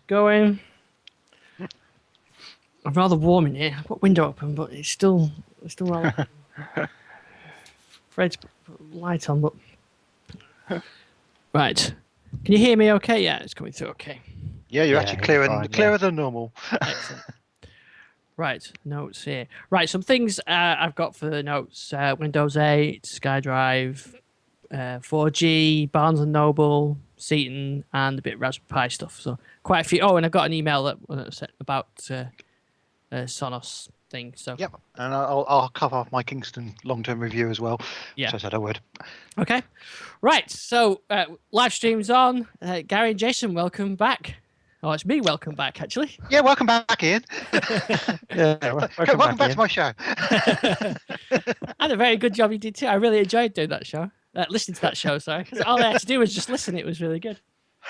going. I'm rather warm in here. I've got window open, but it's still rather afraid to put light on, but right. Can you hear me okay? Yeah, it's coming through okay. Yeah, you're actually clearer than normal. Excellent. Right, notes here. Right, some things I've got for the notes. Windows 8, SkyDrive, 4G, Barnes & Noble, Seaton, and a bit of Raspberry Pi stuff. So quite a few. Oh, and I got an email that said about Sonos thing. So Yep, and I'll cover off my Kingston long-term review as well, which I said I would. Okay, right. So live stream's on. Gary and Jason, welcome back. Oh, it's me. Welcome back, actually. Yeah, welcome back, Ian. welcome back to my show. And a very good job you did too. I really enjoyed doing that show. Listening to that show, sorry. Because all I had to do was just listen. It was really good.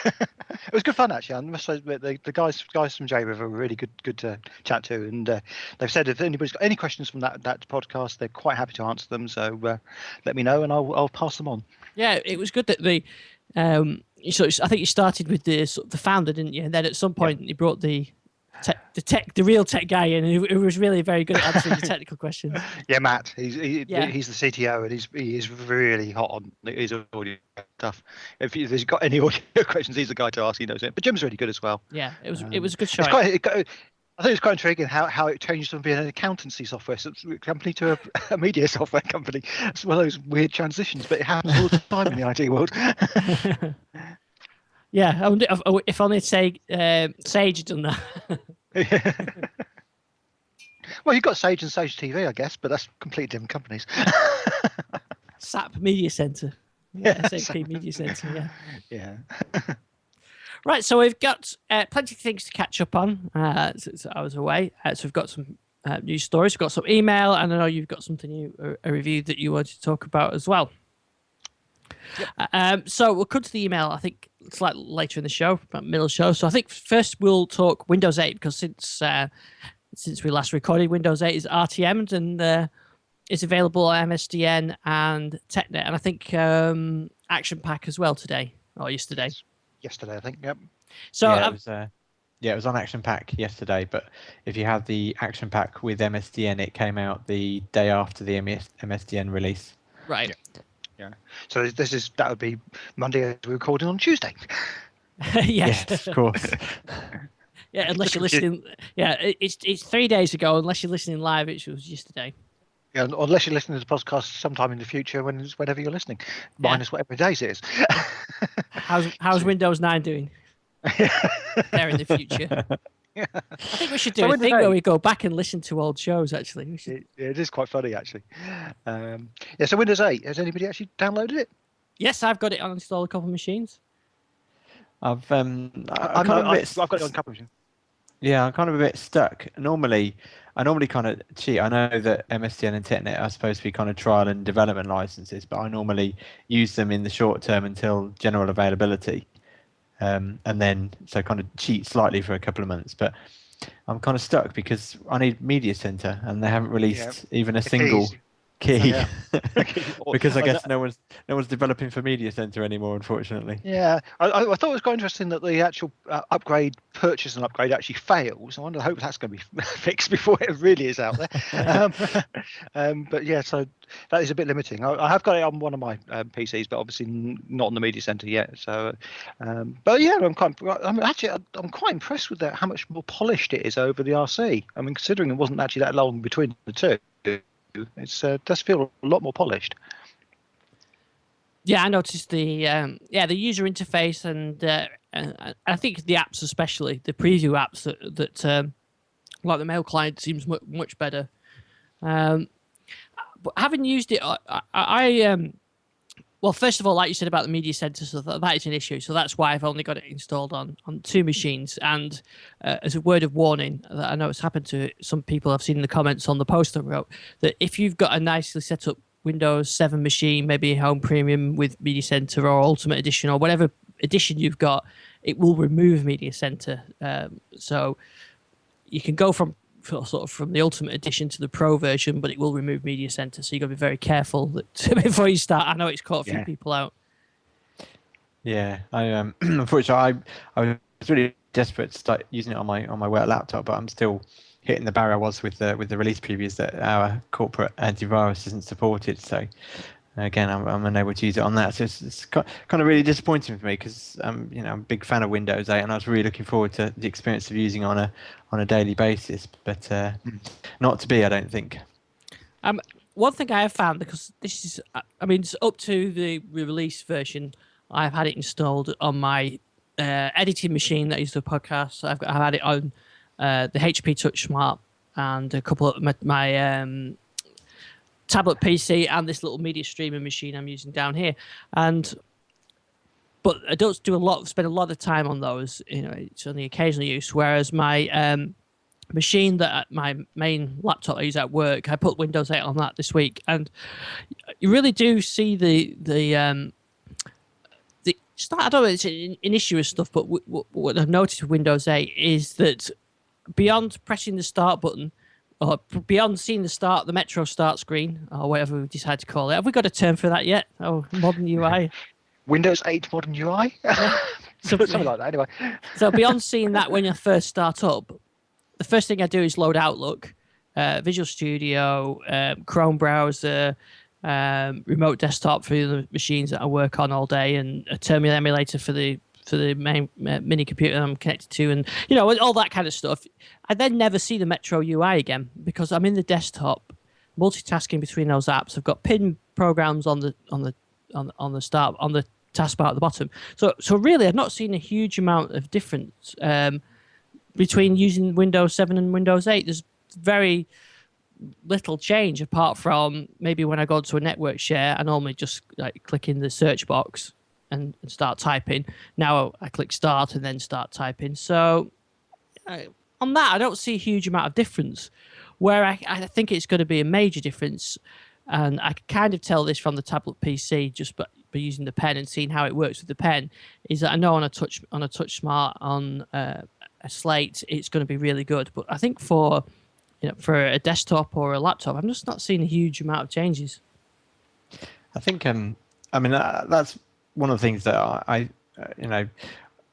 It was good fun, actually. I must say, the guys from J-River were really good to chat to, and they've said if anybody's got any questions from that podcast, they're quite happy to answer them. So let me know, and I'll pass them on. Yeah, it was good that the. So I think you started with the founder, didn't you? And then at some point you brought the real tech guy in, who was really very good at answering the technical questions. Yeah, Matt. He's the CTO, and he is really hot on his audio stuff. If he's got any audio questions, he's the guy to ask. He knows it. But Jim's really good as well. Yeah, it was a good show. I think it's quite intriguing how it changed from being an accountancy software company to a media software company. It's one of those weird transitions, but it happens all the time in the IT world. Yeah, if only Sage had done that. Well, you've got Sage and Sage TV, I guess, but that's completely different companies. SAP Media Center. Yeah, SAP Media Center, Yeah. Right, so we've got plenty of things to catch up on since I was away. So we've got some news stories, we've got some email, and I know you've got something new, a review that you wanted to talk about as well. Yep. So we'll come to the email, I think, slightly later in the show, middle of the show. So I think first we'll talk Windows 8, because since we last recorded, Windows 8 is RTM'd and it's available on MSDN and TechNet, and I think Action Pack as well today, or yesterday. Yesterday, I think. Yep. So it was on Action Pack yesterday, but if you have the Action Pack with MSDN, it came out the day after the MSDN release. Right. Yeah. So that would be Monday as we're recording on Tuesday. Yes, of course. Yeah, unless you're listening. Yeah, it's 3 days ago. Unless you're listening live, which was yesterday. Yeah, unless you're listening to the podcast sometime in the future, whenever you're listening, minus whatever days it is. How's Windows 9 doing? There in the future. Yeah. I think we should do a thing where we go back and listen to old shows. Actually, it is quite funny, actually. So Windows 8. Has anybody actually downloaded it? Yes, I've got it on installed a couple of machines. I've got it on a couple of machines. Yeah, I'm kind of a bit stuck. I normally kind of cheat. I know that MSDN and TechNet are supposed to be kind of trial and development licenses, but I normally use them in the short term until general availability, and then so kind of cheat slightly for a couple of months. But I'm kind of stuck because I need Media Center, and they haven't released even a single key because I guess no one's developing for Media Center anymore, unfortunately. Yeah, I thought it was quite interesting that the actual purchase and upgrade actually fails. I hope that's going to be fixed before it really is out there. But yeah, so that is a bit limiting. I have got it on one of my PCs, but obviously not on the Media Center yet. So, but yeah, I'm quite impressed with how much more polished it is over the RC. I mean, considering it wasn't actually that long between the two. It does feel a lot more polished. Yeah, I noticed the user interface and I think the apps, especially the preview apps that like the mail client, seems much better. But having used it, well, first of all, like you said about the Media Center, so that is an issue. So that's why I've only got it installed on 2 machines. And as a word of warning, that I know it's happened to some people I've seen in the comments on the post I wrote, that if you've got a nicely set up Windows 7 machine, maybe Home Premium with Media Center or Ultimate Edition or whatever edition you've got, it will remove Media Center. So you can go from the Ultimate Edition to the Pro version, but it will remove Media Center, so you've got to be very careful before you start. I know it's caught a few people out. Yeah, I unfortunately I was really desperate to start using it on my work laptop, but I'm still hitting the barrier I was with the release previews that our corporate antivirus isn't supported. So again, I'm unable to use it on that. So it's kind of really disappointing for me because I'm a big fan of Windows 8, and I was really looking forward to the experience of using on a daily basis. But not to be, I don't think. One thing I have found, because this is, it's up to the release version. I've had it installed on my editing machine that I use for podcasts. I've had it on the HP Touch Smart and a couple of my tablet PC and this little media streaming machine I'm using down here. But I don't spend a lot of time on those. It's only occasional use. Whereas my machine that my main laptop I use at work, I put Windows 8 on that this week, and you really do see it's not, I don't know, it's an issue with stuff, but what I've noticed with Windows 8 is that beyond pressing the start button, or beyond seeing the Metro start screen, or whatever we decide to call it, have we got a term for that yet? Oh, modern UI. Windows 8 modern UI? Yeah. Something like that, anyway. So beyond seeing that when you first start up, the first thing I do is load Outlook, Visual Studio, Chrome browser, remote desktop for the machines that I work on all day, and a terminal emulator for the main mini computer I'm connected to, and all that kind of stuff. I then never see the Metro UI again because I'm in the desktop, multitasking between those apps. I've got pin programs on the taskbar at the bottom. So really, I've not seen a huge amount of difference between using Windows 7 and Windows 8. There's very little change apart from maybe when I go to a network share, I normally just click in the search box and start typing. Now I click start and then start typing. So on that, I don't see a huge amount of difference. Where I think it's going to be a major difference, and I can kind of tell this from the tablet PC just by using the pen and seeing how it works with the pen, is that I know on a touch smart on a Slate it's going to be really good, but I think for a desktop or a laptop, I'm just not seeing a huge amount of changes. I think that's one of the things that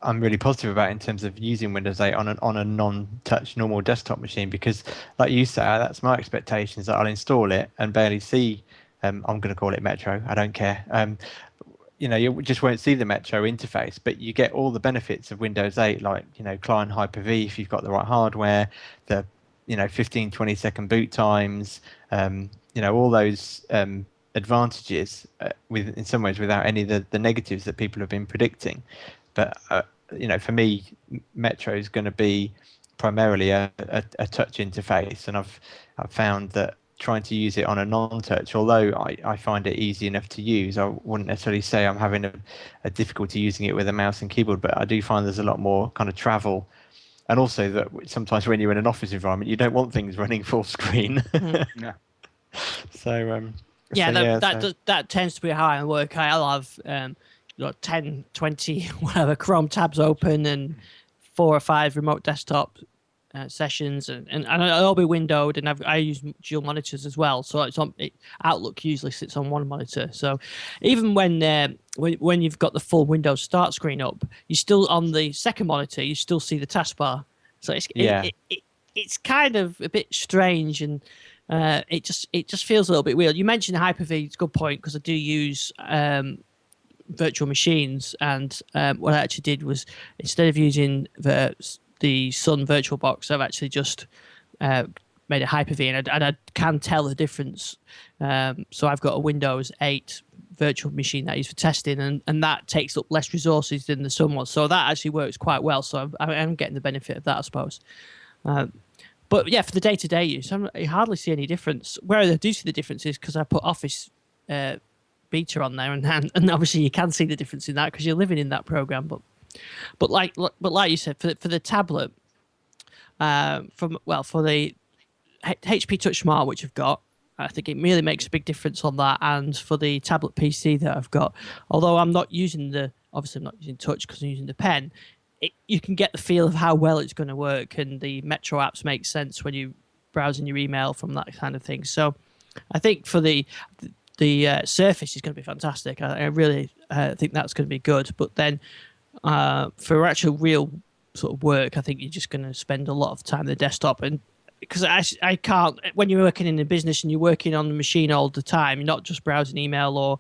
I'm really positive about in terms of using Windows 8 on a non-touch normal desktop machine, because like you say, that's my expectations, that I'll install it and barely see I'm going to call it Metro, I don't care, you just won't see the Metro interface, but you get all the benefits of Windows 8, like client Hyper-V if you've got the right hardware, the 15-20 second boot times, all those advantages in some ways without any of the negatives that people have been predicting. But for me, Metro is going to be primarily a touch interface, and I've found that trying to use it on a non-touch, although I find it easy enough to use, I wouldn't necessarily say I'm having a difficulty using it with a mouse and keyboard, but I do find there's a lot more kind of travel. And also that sometimes when you're in an office environment, you don't want things running full screen. No. That tends to be how I work. I'll have 10, 20, whatever Chrome tabs open and 4 or 5 remote desktop sessions, and I'll be windowed, and I use dual monitors as well. So Outlook usually sits on one monitor. So even when you've got the full Windows start screen up, you still on the second monitor you still see the taskbar. So it's kind of a bit strange, and it just feels a little bit weird. You mentioned Hyper-V, it's a good point, because I do use virtual machines, and what I actually did was, instead of using the Sun VirtualBox, I've actually just made a Hyper-V, and I can tell the difference. So I've got a Windows 8 virtual machine that I use for testing, and that takes up less resources than the Sun was. So that actually works quite well. So I'm getting the benefit of that, I suppose. But yeah, for the day-to-day use, I hardly see any difference. Where I do see the difference is because I put Office Beta on there, and obviously you can see the difference in that because you're living in that program. But like you said, for the tablet, for the HP Touch Smart, which I've got, I think it really makes a big difference on that. And for the tablet PC that I've got, although I'm not using obviously I'm not using touch because I'm using the pen, you can get the feel of how well it's going to work, and the Metro apps make sense when you browsing your email from that kind of thing. So I think for the Surface is going to be fantastic. I really think that's going to be good. But then for actual real sort of work. I think you're just going to spend a lot of time on the desktop, and because I can't, when you're working in a business and you're working on the machine all the time, you're not just browsing email or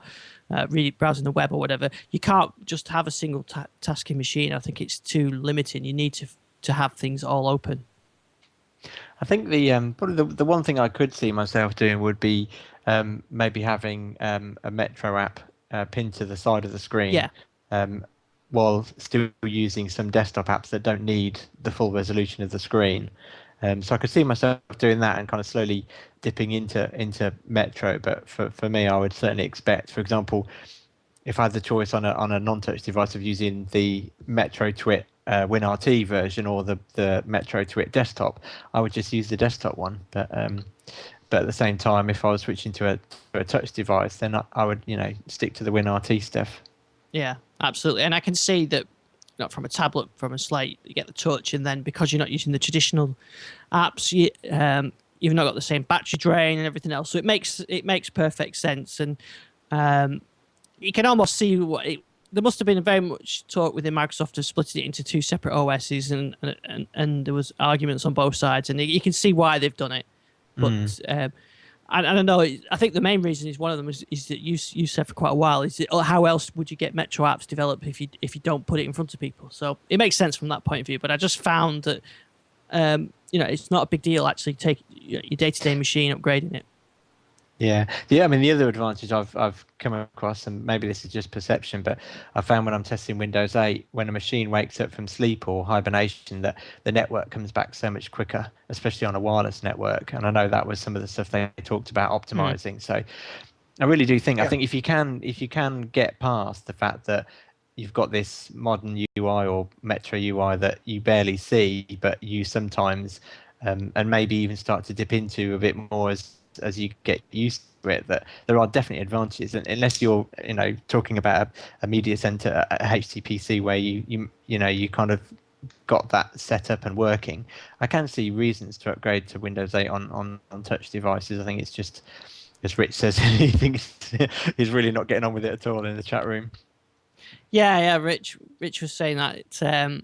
really browsing the web or whatever. You can't just have a single tasking machine. I think it's too limiting. You need to have things all open. I think probably the one thing I could see myself doing would be maybe having a Metro app pinned to the side of the screen, while still using some desktop apps that don't need the full resolution of the screen. So I could see myself doing that and kind of slowly dipping into Metro. But for me, I would certainly expect, for example, if I had the choice on a non-touch device of using the Metro Twit WinRT version or the Metro Twit desktop, I would just use the desktop one. But at the same time, if I was switching to a touch device, then I would stick to the WinRT stuff. Yeah, absolutely. And I can see that, not from a tablet, from a slate, you get the touch, and then because you're not using the traditional apps, you've not got the same battery drain and everything else. So it makes perfect sense, and you can almost see there must have been very much talk within Microsoft of splitting it into two separate OSs, and there was arguments on both sides, and you can see why they've done it. But I don't know. I think the main reason is one of them is that you said for quite a while is that, how else would you get Metro apps developed if you don't put it in front of people? So it makes sense from that point of view. But I just found that it's not a big deal actually take your day-to-day machine, upgrading it. Yeah. I mean, the other advantage I've come across, and maybe this is just perception, but I found when I'm testing Windows 8, when a machine wakes up from sleep or hibernation, that the network comes back so much quicker, especially on a wireless network. And I know that was some of the stuff they talked about optimizing. So I really do think, I think if you can get past the fact that you've got this modern UI or Metro UI that you barely see, but you sometimes, and maybe even start to dip into a bit more as you get used to it, that there are definitely advantages. And unless you're talking about a media center, a HTPC where you kind of got that set up and working, I can see reasons to upgrade to Windows 8 on touch devices. I think it's just, as Rich says, he thinks he's really not getting on with it at all in the chat room. Yeah. Rich was saying that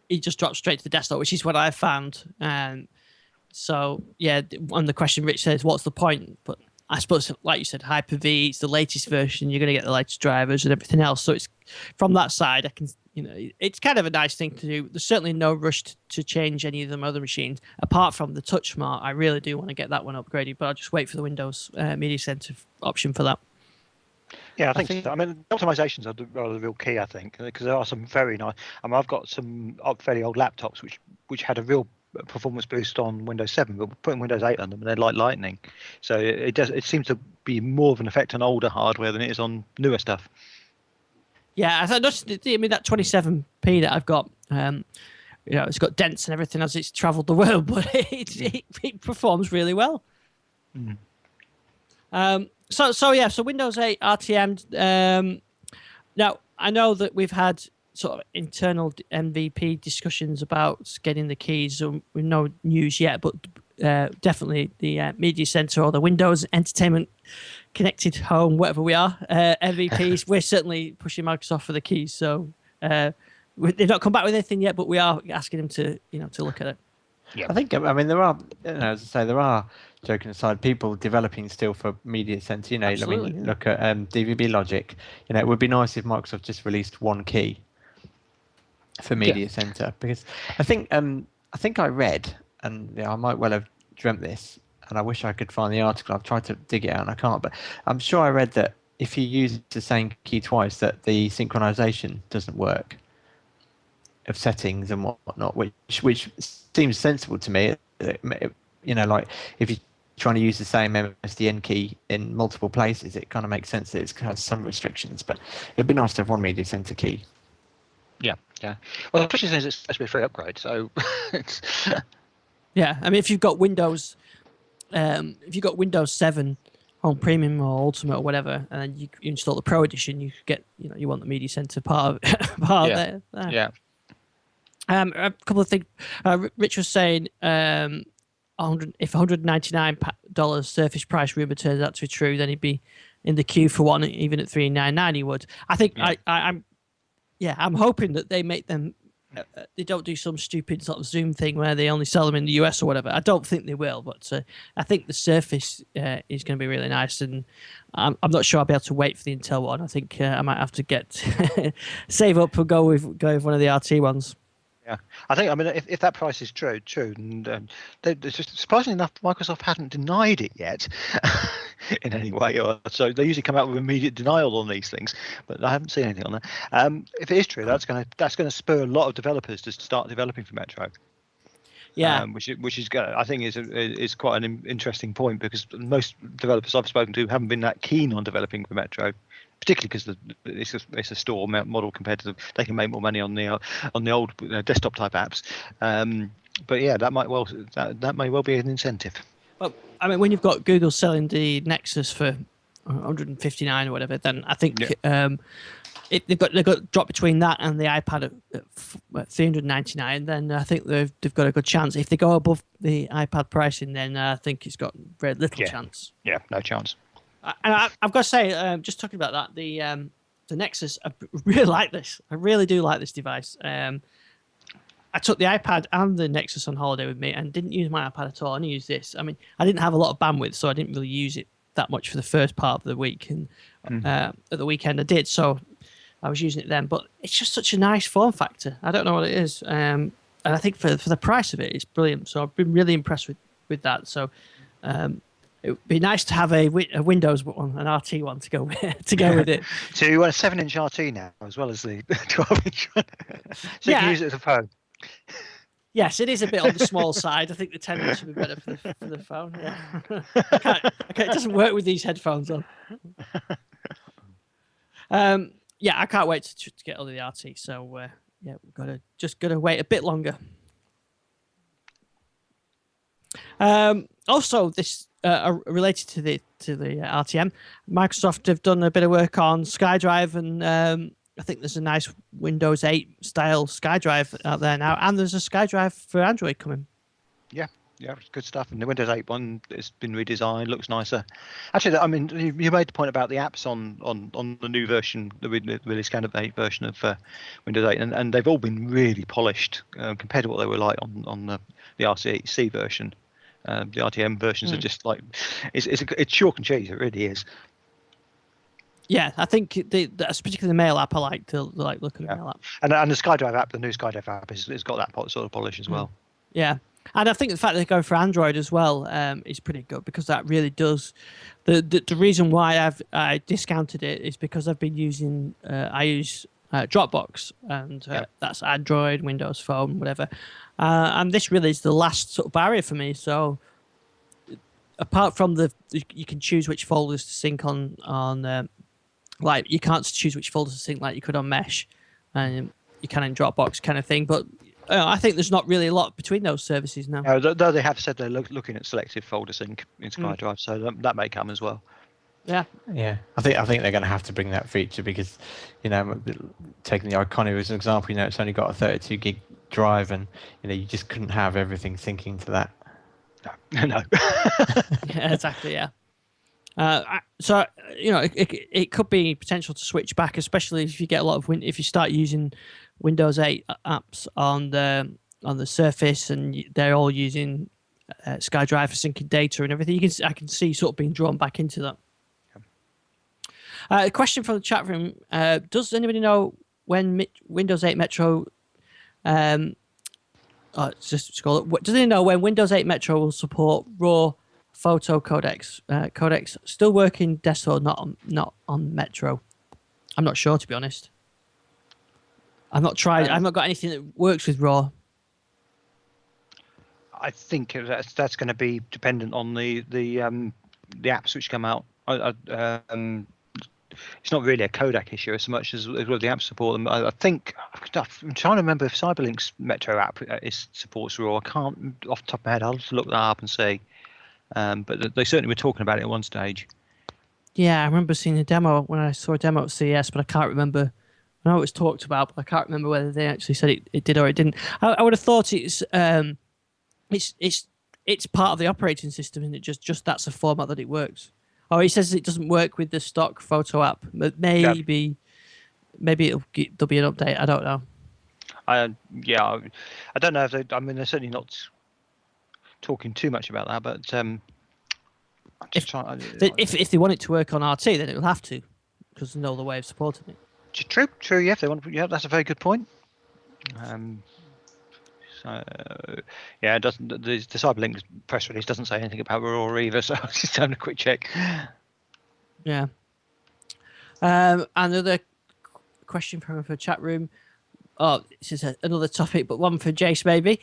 he just dropped straight to the desktop, which is what I found. So yeah, on the question, Rich says, "What's the point?" But I suppose, like you said, Hyper-V, it's the latest version. You're going to get the latest drivers and everything else. So it's from that side, I can, it's kind of a nice thing to do. There's certainly no rush to change any of them other machines, apart from the Touch Smart. I really do want to get that one upgraded, but I'll just wait for the Windows Media Center option for that. Yeah, I think so. I mean, optimizations are the real key, I think, because there are some very nice. I mean, I've got some fairly old laptops which had a real performance boost on Windows 7, but putting Windows 8 on them and they're like lightning. So it seems to be more of an effect on older hardware than it is on newer stuff. Yeah, I mean that 27p that I've got, it's got dents and everything as it's travelled the world, but it performs really well. So Windows 8 RTM. Now I know that we've had sort of internal MVP discussions about getting the keys. So with no news yet, but definitely the Media Center or the Windows Entertainment Connected Home, whatever we are, MVPs. We're certainly pushing Microsoft for the keys. So they've not come back with anything yet, but we are asking them to look at it. Yeah. I think, I mean, there are, as I say, there are, joking aside, people developing still for Media Center. Absolutely, look at DVB Logic. It would be nice if Microsoft just released one key for Media Center, because I think I read, and I might well have dreamt this, and I wish I could find the article. I've tried to dig it out and I can't, but I'm sure I read that if you use the same key twice, that the synchronization doesn't work of settings and whatnot, which seems sensible to me. Like if you're trying to use the same MSDN key in multiple places, it kind of makes sense that it has some restrictions, but it'd be nice to have one Media Center key. Yeah. Well, especially since it's supposed to be a free upgrade, so it's... Yeah, I mean, if you've got Windows 7 Home Premium or Ultimate or whatever, and then you install the Pro Edition, you get, you want the Media Center part of there. Yeah. A couple of things. Rich was saying, if $199 Surface price rumor turns out to be true, then he'd be in the queue for one, even at $399 he would. I think I'm hoping that they make them they don't do some stupid sort of Zoom thing where they only sell them in the US or whatever. I don't think they will, but I think the Surface is going to be really nice, and I'm not sure I'll be able to wait for the Intel one. I think I might have to get save up and go with one of the RT ones. Yeah, I think, I mean, if that price is true, and just surprisingly enough, Microsoft hadn't denied it yet in any way, or so they usually come out with immediate denial on these things, but I haven't seen anything on that. If it is true, that's going to spur a lot of developers to start developing for Metro. Yeah, which is I think is quite an interesting point, because most developers I've spoken to haven't been that keen on developing for Metro, particularly because it's a store model compared to they can make more money on the old desktop type apps. But yeah, that may well be an incentive. well, I mean, when you've got Google selling the Nexus for 159 or whatever, then I think they've got drop between that and the iPad at 399. Then I think they've got a good chance. If they go above the iPad pricing, then I think it's got very little chance. Yeah, no chance. And I've got to say, just talking about that, the Nexus, I really like this. I really do like this device. I took the iPad and the Nexus on holiday with me and didn't use my iPad at all. I only used this. I mean, I didn't have a lot of bandwidth, so I didn't really use it that much for the first part of the week. And at the weekend I did, so I was using it then. But it's just such a nice form factor. I don't know what it is. And I think for the price of it, it's brilliant. So I've been really impressed with that. So it would be nice to have a Windows one, an RT one to go with it. So you want a 7-inch RT now, as well as the 12-inch one, so you can use it as a phone. Yes, it is a bit on the small side. I think the 10-inch would be better for the phone. Yeah, it doesn't work with these headphones on. Yeah, I can't wait to get all of the RT. So yeah, we've got to wait a bit longer. Also, this related to the RTM, Microsoft have done a bit of work on SkyDrive, and I think there's a nice Windows 8 style SkyDrive out there now, and there's a SkyDrive for Android coming. Yeah, it's good stuff. And the Windows 8 one, it's been redesigned, looks nicer. Actually, I mean, you made the point about the apps on the new version, the release candidate version of Windows 8, and they've all been really polished compared to what they were like on the RC version. The RTM versions are just like it's chalk and cheese. It really is. Yeah, I think particularly the Mail app, I like to look at the Mail app. And the SkyDrive app, the new SkyDrive app, has got that sort of polish as well. Yeah, and I think the fact that they go for Android as well is pretty good, because that really does. The reason why I discounted it is because I've been using I use Dropbox, and that's Android, Windows Phone, whatever. And this really is the last sort of barrier for me. So apart from you can choose which folders to sync on. Like, you can't choose which folders to sync like you could on Mesh, and you can in Dropbox kind of thing. But I think there's not really a lot between those services now. Though they have said they're looking at selective folder sync in SkyDrive, so that may come as well. Yeah. I think they're going to have to bring that feature, because, taking the Icono as an example, it's only got a 32 gig drive, and you just couldn't have everything syncing to that. No. Yeah, exactly. Yeah. So it could be potential to switch back, especially if you get a lot of if you start using Windows 8 apps on the Surface, and they're all using SkyDrive for syncing data and everything. I can see sort of being drawn back into that. A question from the chat room: does anybody know when Windows 8 Metro? Does anybody know when Windows 8 Metro will support RAW photo codecs? Still working desktop, not on Metro. I'm not sure, to be honest. I've not tried. I've not got anything that works with RAW. I think that's going to be dependent on the apps which come out. It's not really a codec issue as much as whether the apps support them. I think I'm trying to remember if Cyberlink's Metro app supports RAW. I can't off the top of my head. I'll have to look that up and see. But they certainly were talking about it at one stage. Yeah, I remember seeing a demo when I saw a demo at CES, but I can't remember. I know it was talked about, but I can't remember whether they actually said it did or it didn't. I would have thought it's part of the operating system, and it just that's a format that it works. Oh, he says it doesn't work with the stock photo app, but maybe there'll be an update. I don't know. Yeah, I don't know if they. I mean, they're certainly not talking too much about that, but I'm just trying. If they want it to work on RT, then it will have to, because there's no other way of supporting it. True. Yeah, if they want to, yeah, that's a very good point. So yeah, it doesn't. The Cyberlink press release doesn't say anything about Aurora either. So I was just having a quick check. Yeah. Another question from the chat room. Oh, this is another topic, but one for Jace maybe.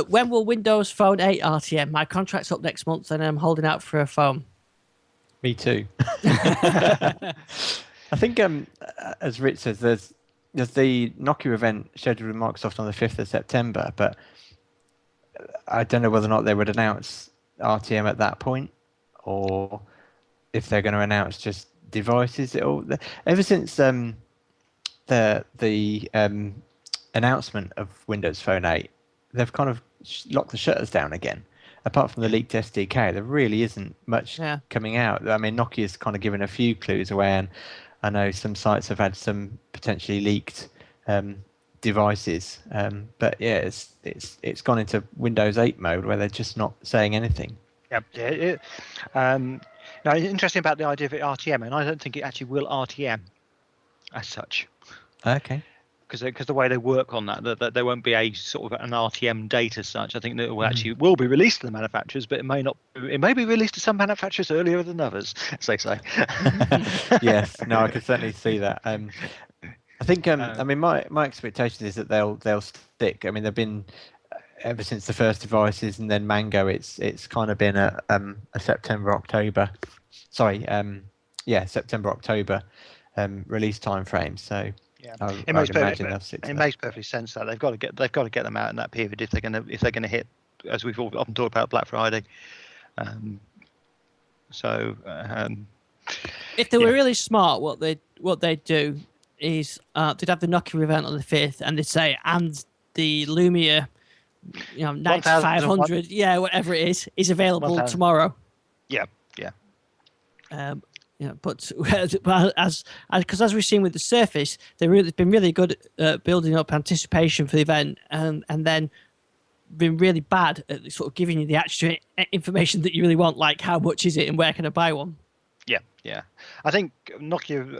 When will Windows Phone 8 RTM? My contract's up next month, and I'm holding out for a phone. Me too. I think, as Rich says, there's the Nokia event scheduled with Microsoft on the 5th of September, but I don't know whether or not they would announce RTM at that point, or if they're going to announce just devices. Ever since the announcement of Windows Phone 8, they've kind of locked the shutters down again. Apart from the leaked SDK, there really isn't much coming out. I mean, Nokia's kind of given a few clues away, and I know some sites have had some potentially leaked devices. But yeah, it's gone into Windows 8 mode where they're just not saying anything. Yeah. Now, it's interesting about the idea of it RTM, and I don't think it actually will RTM as such. Okay. Because the way they work on that there won't be a sort of an RTM date as such. I think that it will actually will be released to the manufacturers, but it may not. It may be released to some manufacturers earlier than others, as they say. Yes, no, I can certainly see that. I think I mean my expectation is that they'll stick. I mean they've been ever since the first devices, and then Mango. It's kind of been a September October. Sorry, September October release time frame. So. Yeah, it makes perfect sense that they've got to get them out in that period if they're gonna hit, as we've often talked about, Black Friday. If they were really smart, what they'd do is they'd have the Nokia event on the 5th, and they'd say, and the Lumia, 9500, whatever it is available tomorrow. Yeah. But as we've seen with the Surface, they've been really good at building up anticipation for the event, and then been really bad at sort of giving you the extra information that you really want, like how much is it and where can I buy one. Yeah. I think Nokia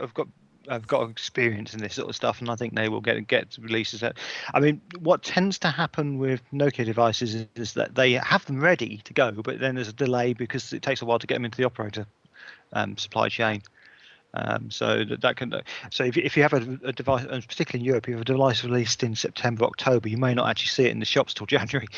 have got experience in this sort of stuff, and I think they will get releases. I mean, what tends to happen with Nokia devices is that they have them ready to go, but then there's a delay because it takes a while to get them into the operator supply chain. So if you have a device, and particularly in Europe, if you have a device released in September, October, you may not actually see it in the shops till January.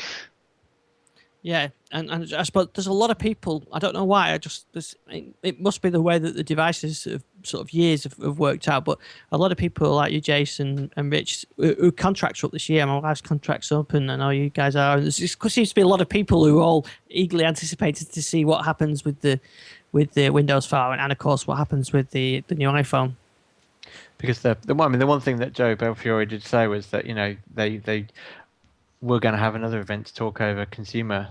Yeah, and I suppose there's a lot of people. I don't know why. It must be the way that the devices of sort of years have worked out. But a lot of people like you, Jason and Rich, who contracts are up this year. My wife's contracts up, and I know you guys are. And there seems to be a lot of people who are all eagerly anticipated to see what happens with the Windows Phone, and of course what happens with the new iPhone. Because the one thing that Joe Belfiore did say was that they were going to have another event to talk over consumer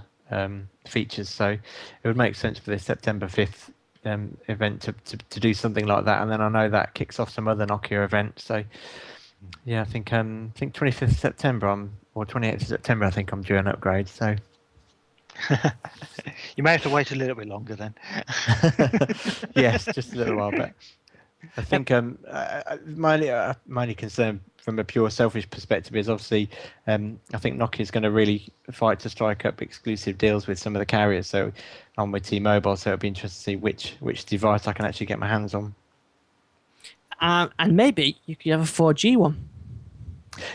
features, so it would make sense for this September 5th event to do something like that, and then I know that kicks off some other Nokia events. So yeah, I think 25th September or 28th of September I think I'm due an upgrade. So you may have to wait a little bit longer then. Yes, just a little while, but I think my only concern from a pure selfish perspective is obviously I think Nokia is going to really fight to strike up exclusive deals with some of the carriers. So I'm with T-Mobile, so it'll be interesting to see which device I can actually get my hands on. And maybe you could have a 4G one.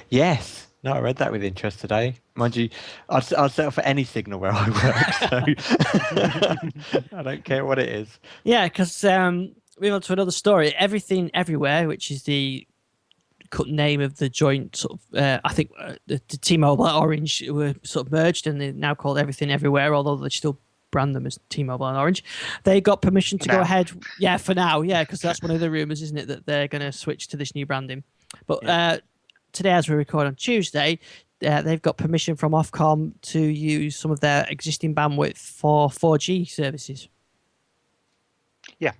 Yes. No, I read that with interest today. Mind you, I'd settle for any signal where I work, so I don't care what it is. Yeah, because moving on to another story, Everything Everywhere, which is the name of the joint sort of, I think the T-Mobile and Orange were sort of merged, and they're now called Everything Everywhere, although they still brand them as T-Mobile and Orange. They got permission to go ahead. Yeah, for now. Yeah, because that's one of the rumors, isn't it, that they're going to switch to this new branding. But today, as we record on Tuesday, they've got permission from Ofcom to use some of their existing bandwidth for 4G services. Yeah.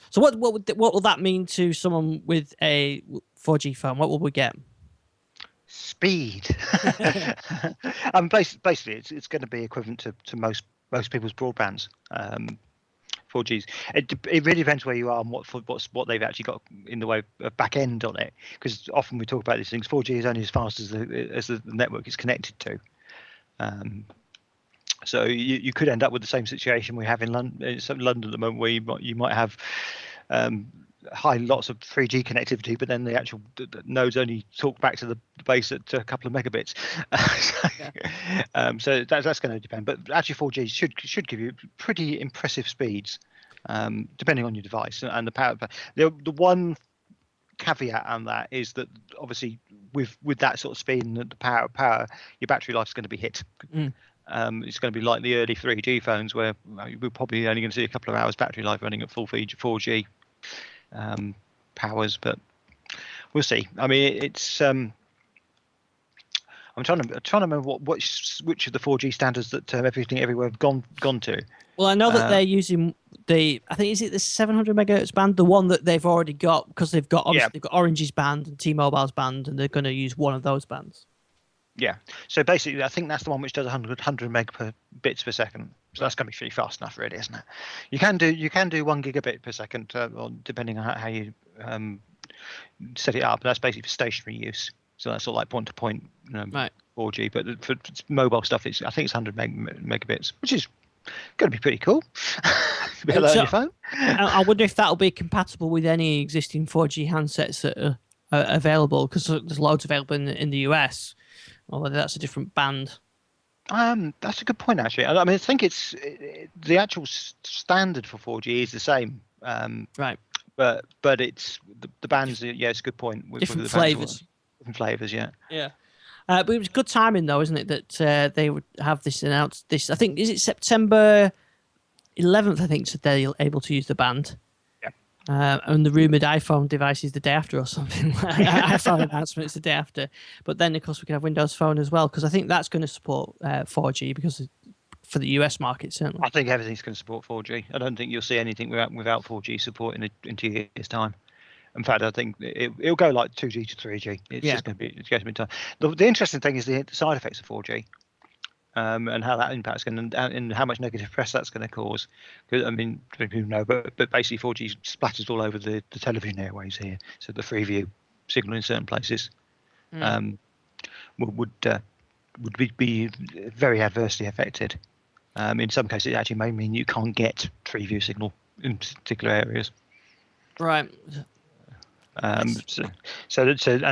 So what will that mean to someone with a 4G phone? What will we get? Speed. Basically, it's going to be equivalent to most people's broadbands. 4Gs. It really depends where you are and what they've actually got in the way of back end on it. Because often we talk about these things. 4G is only as fast as the network is connected to. So you could end up with the same situation we have in London at the moment, where you might have lots of 3G connectivity, but then the actual nodes only talk back to the base at a couple of megabits. So that's going to depend. But actually, 4G should give you pretty impressive speeds, depending on your device and the power. The one caveat on that is that obviously with that sort of speed and the power, your battery life is going to be hit. It's going to be like the early 3G phones, where we're probably only going to see a couple of hours battery life running at full 4G powers, but we'll see. I mean, it's I'm trying to remember which of the 4G standards that everything everywhere have gone to. Well, I know that they're using I think is it the 700 megahertz band, the one that they've already got, because they've got they've got Orange's band and T-Mobile's band, and they're going to use one of those bands. Yeah. So basically, I think that's the one which does 100 meg per bits per second. So that's going to be pretty fast enough, really, isn't it? You can do 1 gigabit per second, depending on how you set it up. That's basically for stationary use. So that's all like point-to-point 4G. But for mobile stuff, I think it's 100 megabits, which is going to be pretty cool. Be on your phone. I wonder if that'll be compatible with any existing 4G handsets that are available, because there's loads available in the US. Or whether that's a different band. That's a good point, actually. I mean, I think it's the actual standard for 4G is the same. Right. But it's the bands. It's a good point. Different flavors. Different flavors, yeah. Yeah. But it was good timing, though, isn't it, that they would have this announced. This, I think, is it September 11th? I think, so they're able to use the band. And the rumoured iPhone device is the day after or something. iPhone announcement is the day after. But then, of course, we can have Windows Phone as well, because I think that's going to support 4G, because for the US market, certainly. I think everything's going to support 4G. I don't think you'll see anything without 4G support in 2 years' time. In fact, I think it'll go like 2G to 3G. It's just going to be time. The interesting thing is the side effects of 4G. And how that impacts and how much negative press that's going to cause. I mean, people know, but basically 4G splatters all over the television airways here, so the Freeview signal in certain places would be very adversely affected. In some cases, it actually may mean you can't get Freeview signal in particular areas. Right. But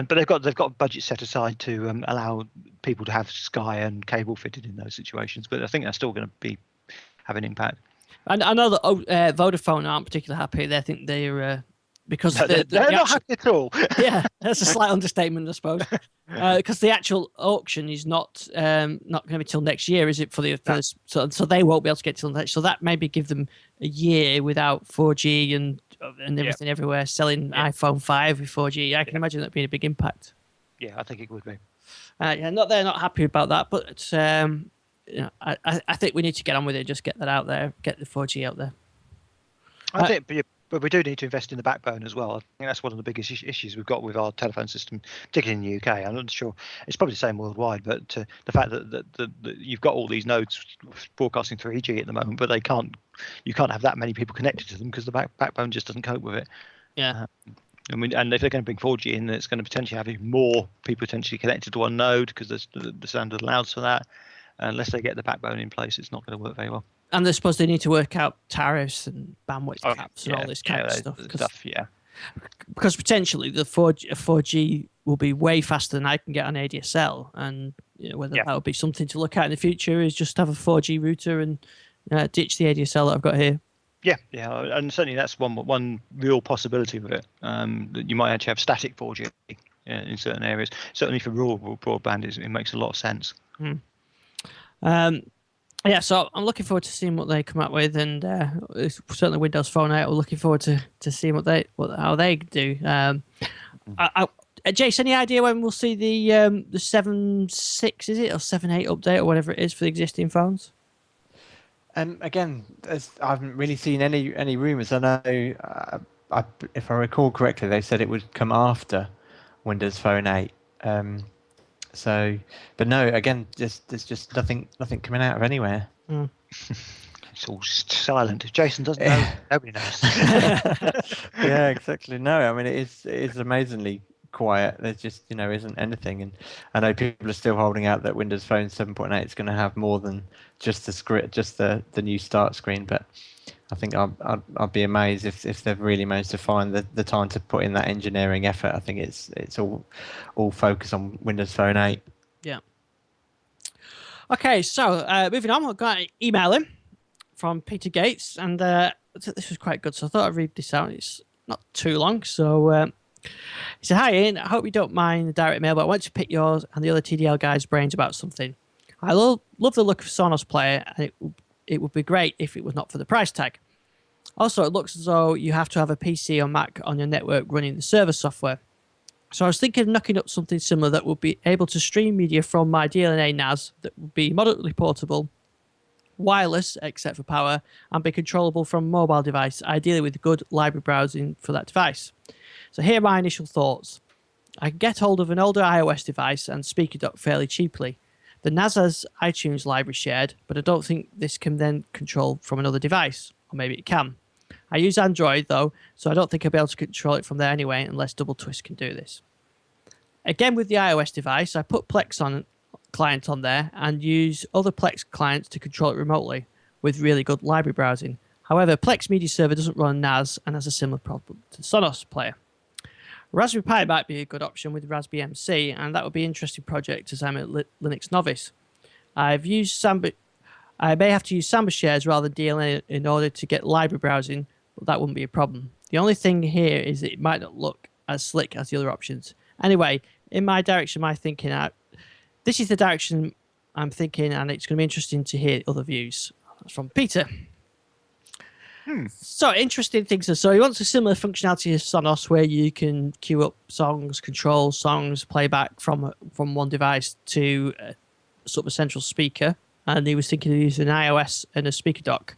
they've got budget set aside to allow people to have Sky and cable fitted in those situations. But I think that's still going to have an impact. And I know that Vodafone aren't particularly happy. They think they're because they're not happy at all. Yeah, that's a slight understatement, I suppose. Because the actual auction is not going to be till next year, is it? So they won't be able to get till next. So that maybe give them a year without 4G and everything everywhere, selling iPhone 5 with 4G. I can imagine that being a big impact. Yeah, I think it would be. They're not happy about that, but I think we need to get on with it. Just get that out there, get the 4G out there. I think, but we do need to invest in the backbone as well. I think that's one of the biggest issues we've got with our telephone system, particularly in the UK. I'm not sure it's probably the same worldwide, but the fact that you've got all these nodes broadcasting 3G at the moment, but you can't have that many people connected to them because the backbone just doesn't cope with it. Yeah. And if they're going to bring 4G in, it's going to potentially have even more people potentially connected to one node, because the standard allows for that. Unless they get the backbone in place, it's not going to work very well. And I suppose they need to work out tariffs and bandwidth caps and all this kind of stuff. Because potentially the 4G will be way faster than I can get on ADSL, and whether that would be something to look at in the future is just have a 4G router and ditch the ADSL that I've got here. Yeah, and certainly that's one real possibility with it. That you might actually have static 4G in certain areas. Certainly for rural broadband, it makes a lot of sense. So I'm looking forward to seeing what they come up with, and certainly Windows Phone 8. We're looking forward to seeing how they do. Jace, any idea when we'll see the 7.6 is it, or 7.8 update or whatever it is for the existing phones? Again, I haven't really seen any rumours. I know, if I recall correctly, they said it would come after Windows Phone 8. So, but no, again, there's just nothing coming out of anywhere. Mm. It's all silent. If Jason doesn't know, nobody knows. Yeah, exactly. No, I mean it is amazingly quiet. There's just isn't anything, and I know people are still holding out that Windows Phone 7.8 is going to have more than just the script, just the new start screen. But I think I'd be amazed if they've really managed to find the time to put in that engineering effort. I think it's all focused on Windows Phone 8. Yeah. Okay, so moving on, I've got an email in from Peter Gates, and this was quite good, so I thought I'd read this out. It's not too long, so he said, "Hi Ian, I hope you don't mind the direct mail, but I want to pick yours and the other TDL guys' brains about something. I love the look of Sonos Player, and it would be great if it was not for the price tag. Also, it looks as though you have to have a PC or Mac on your network running the server software. So I was thinking of knocking up something similar that would be able to stream media from my DLNA NAS that would be moderately portable, wireless except for power, and be controllable from a mobile device, ideally with good library browsing for that device. So here are my initial thoughts. I can get hold of an older iOS device and speaker dock fairly cheaply. The NAS has iTunes library shared, but I don't think this can then control from another device. Or maybe it can. I use Android though, so I don't think I'll be able to control it from there anyway, unless Double Twist can do this. Again with the iOS device, I put Plex on client on there and use other Plex clients to control it remotely with really good library browsing. However, Plex Media Server doesn't run NAS and has a similar problem to Sonos Player. Raspberry Pi might be a good option with Raspberry MC, and that would be an interesting project as I'm a Linux novice. I've used Samba. I may have to use Samba shares rather than DLNA in order to get library browsing, but that wouldn't be a problem. The only thing here is that it might not look as slick as the other options. Anyway, in my direction, my thinking out. This is the direction I'm thinking, and it's going to be interesting to hear other views. That's from Peter. So interesting things. So he wants a similar functionality as Sonos, where you can queue up songs, control songs, playback from one device to sort of a central speaker. And he was thinking of using an iOS and a speaker dock.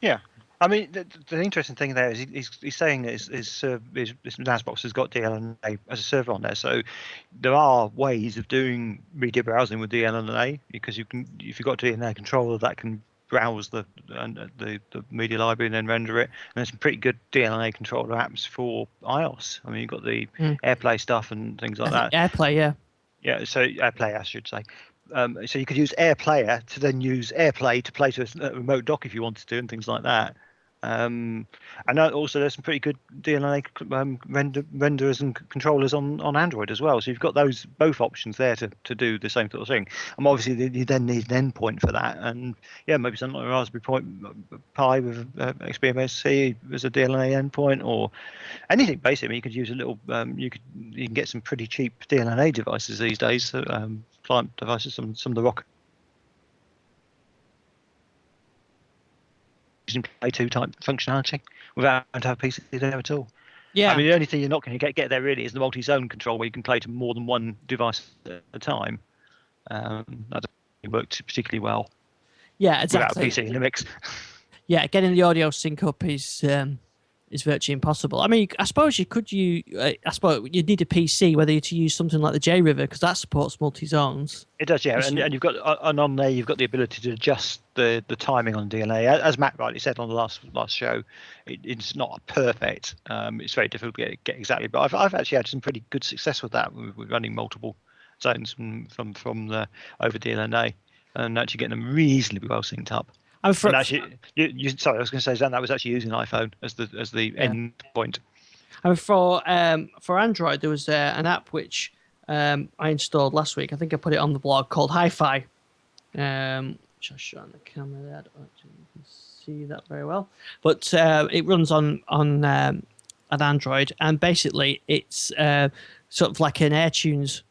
Yeah. I mean, the interesting thing there is he's saying that his NAS box has got DLNA as a server on there. So there are ways of doing media browsing with DLNA, because you can, if you've got DLNA controller, that can browse the media library and then render it. And there's some pretty good DLNA controller apps for iOS. I mean, you've got the AirPlay stuff and things like that. AirPlay, yeah. Yeah, so AirPlay, I should say. So you could use AirPlayer to then use AirPlay to play to a remote dock if you wanted to, and things like that. And also there's some pretty good DLNA renderers and controllers on Android as well. So you've got those both options there to do the same sort of thing. And obviously you then need an endpoint for that. And yeah, maybe something like a Raspberry Pi with XBMC as a DLNA endpoint, or anything basically. You could use a little. You can get some pretty cheap DLNA devices these days. Client devices, some of the Rock Play 2 type functionality without having to have a PC there at all. Yeah. I mean, the only thing you're not going to get there really is the multi-zone control, where you can play to more than one device at a time. That doesn't work particularly well. Yeah, exactly. Without a PC in the mix. Yeah, getting the audio sync up is virtually impossible. I mean, I suppose you could use. I suppose you'd need a PC, whether to use something like the JRiver, because that supports multi-zones. It does, yeah, and you've got on there you've got the ability to adjust the timing on DLNA. As Matt rightly said on the last show, it's not perfect. It's very difficult to get exactly, but I've actually had some pretty good success with that. We're running multiple zones from the over DLNA and actually getting them reasonably well synced up. And actually, sorry, I was going to say that was actually using iPhone as the end point. And for Android, there was an app which I installed last week. I think I put it on the blog, called Hi-Fi. Which I'll show on the camera there. I don't actually you can see that very well, but it runs on an Android, and basically it's sort of like an AirTunes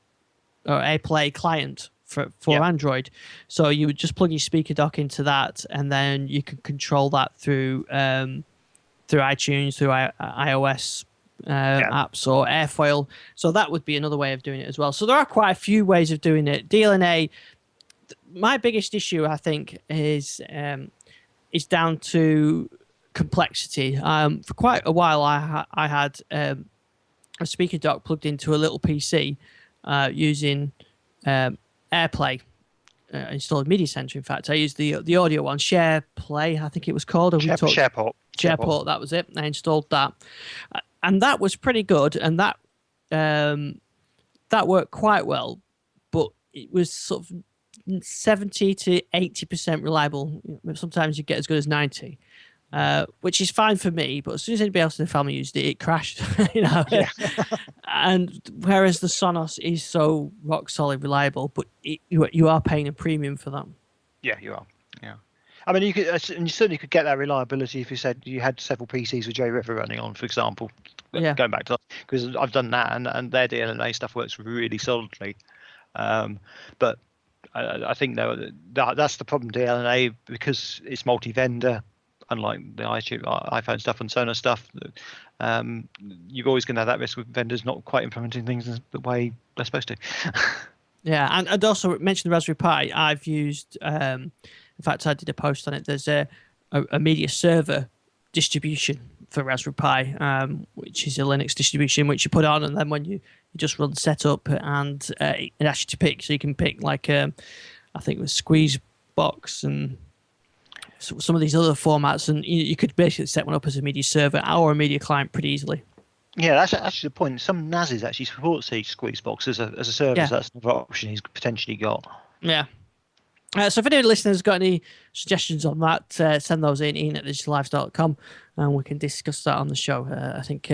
or AirPlay client for Android. So you would just plug your speaker dock into that, and then you can control that through iTunes, through iOS apps or Airfoil. So that would be another way of doing it as well. So there are quite a few ways of doing it. DLNA, my biggest issue, I think, is down to complexity. For quite a while, I had a speaker dock plugged into a little PC using AirPlay installed Media Center. In fact, I used the audio one, SharePlay, I think it was called. SharePort. SharePort, that was it. I installed that, and that was pretty good, and that worked quite well, but it was sort of 70 to 80% reliable. Sometimes you get as good as 90. Which is fine for me, but as soon as anybody else in the family used it, it crashed. Yeah. And whereas the Sonos is so rock solid reliable, but you are paying a premium for that. Yeah, you are. Yeah, I mean, you certainly could get that reliability if you said you had several PCs with J-River running on, for example. Yeah. Going back to that, because I've done that, and their DLNA stuff works really solidly. But I think that's the problem with DLNA, because it's multi-vendor. Unlike the iPhone stuff and Sonos stuff, you're always going to have that risk with vendors not quite implementing things the way they're supposed to. Yeah, and I'd also mention the Raspberry Pi. I've used, in fact, I did a post on it. There's a media server distribution for Raspberry Pi, which is a Linux distribution, which you put on, and then when you just run setup, and it asks you to pick. So you can pick like, I think it was Squeeze Box and some of these other formats, and you could basically set one up as a media server or a media client pretty easily. Yeah, that's actually the point. Some NASs actually support Squeezebox as a service. Yeah. That's another option he's potentially got. Yeah. So if any listeners got any suggestions on that, send those in, ian@digitallives.com, and we can discuss that on the show. I think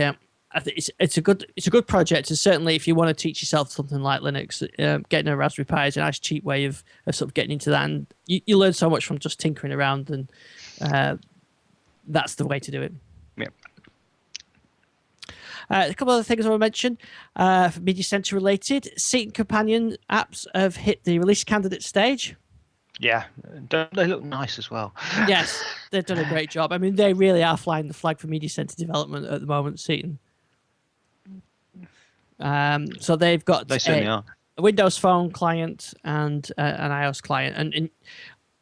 it's a good project, and certainly if you want to teach yourself something like Linux, getting a Raspberry Pi is a nice cheap way of sort of getting into that, and you learn so much from just tinkering around, and that's the way to do it. Yeah. A couple other things I want to mention, Media Center related. Seat and Companion apps have hit the release candidate stage. Yeah, don't they look nice as well? Yes, they've done a great job. I mean, they really are flying the flag for Media Center development at the moment, Seaton. So they've got a Windows Phone client and an iOS client, and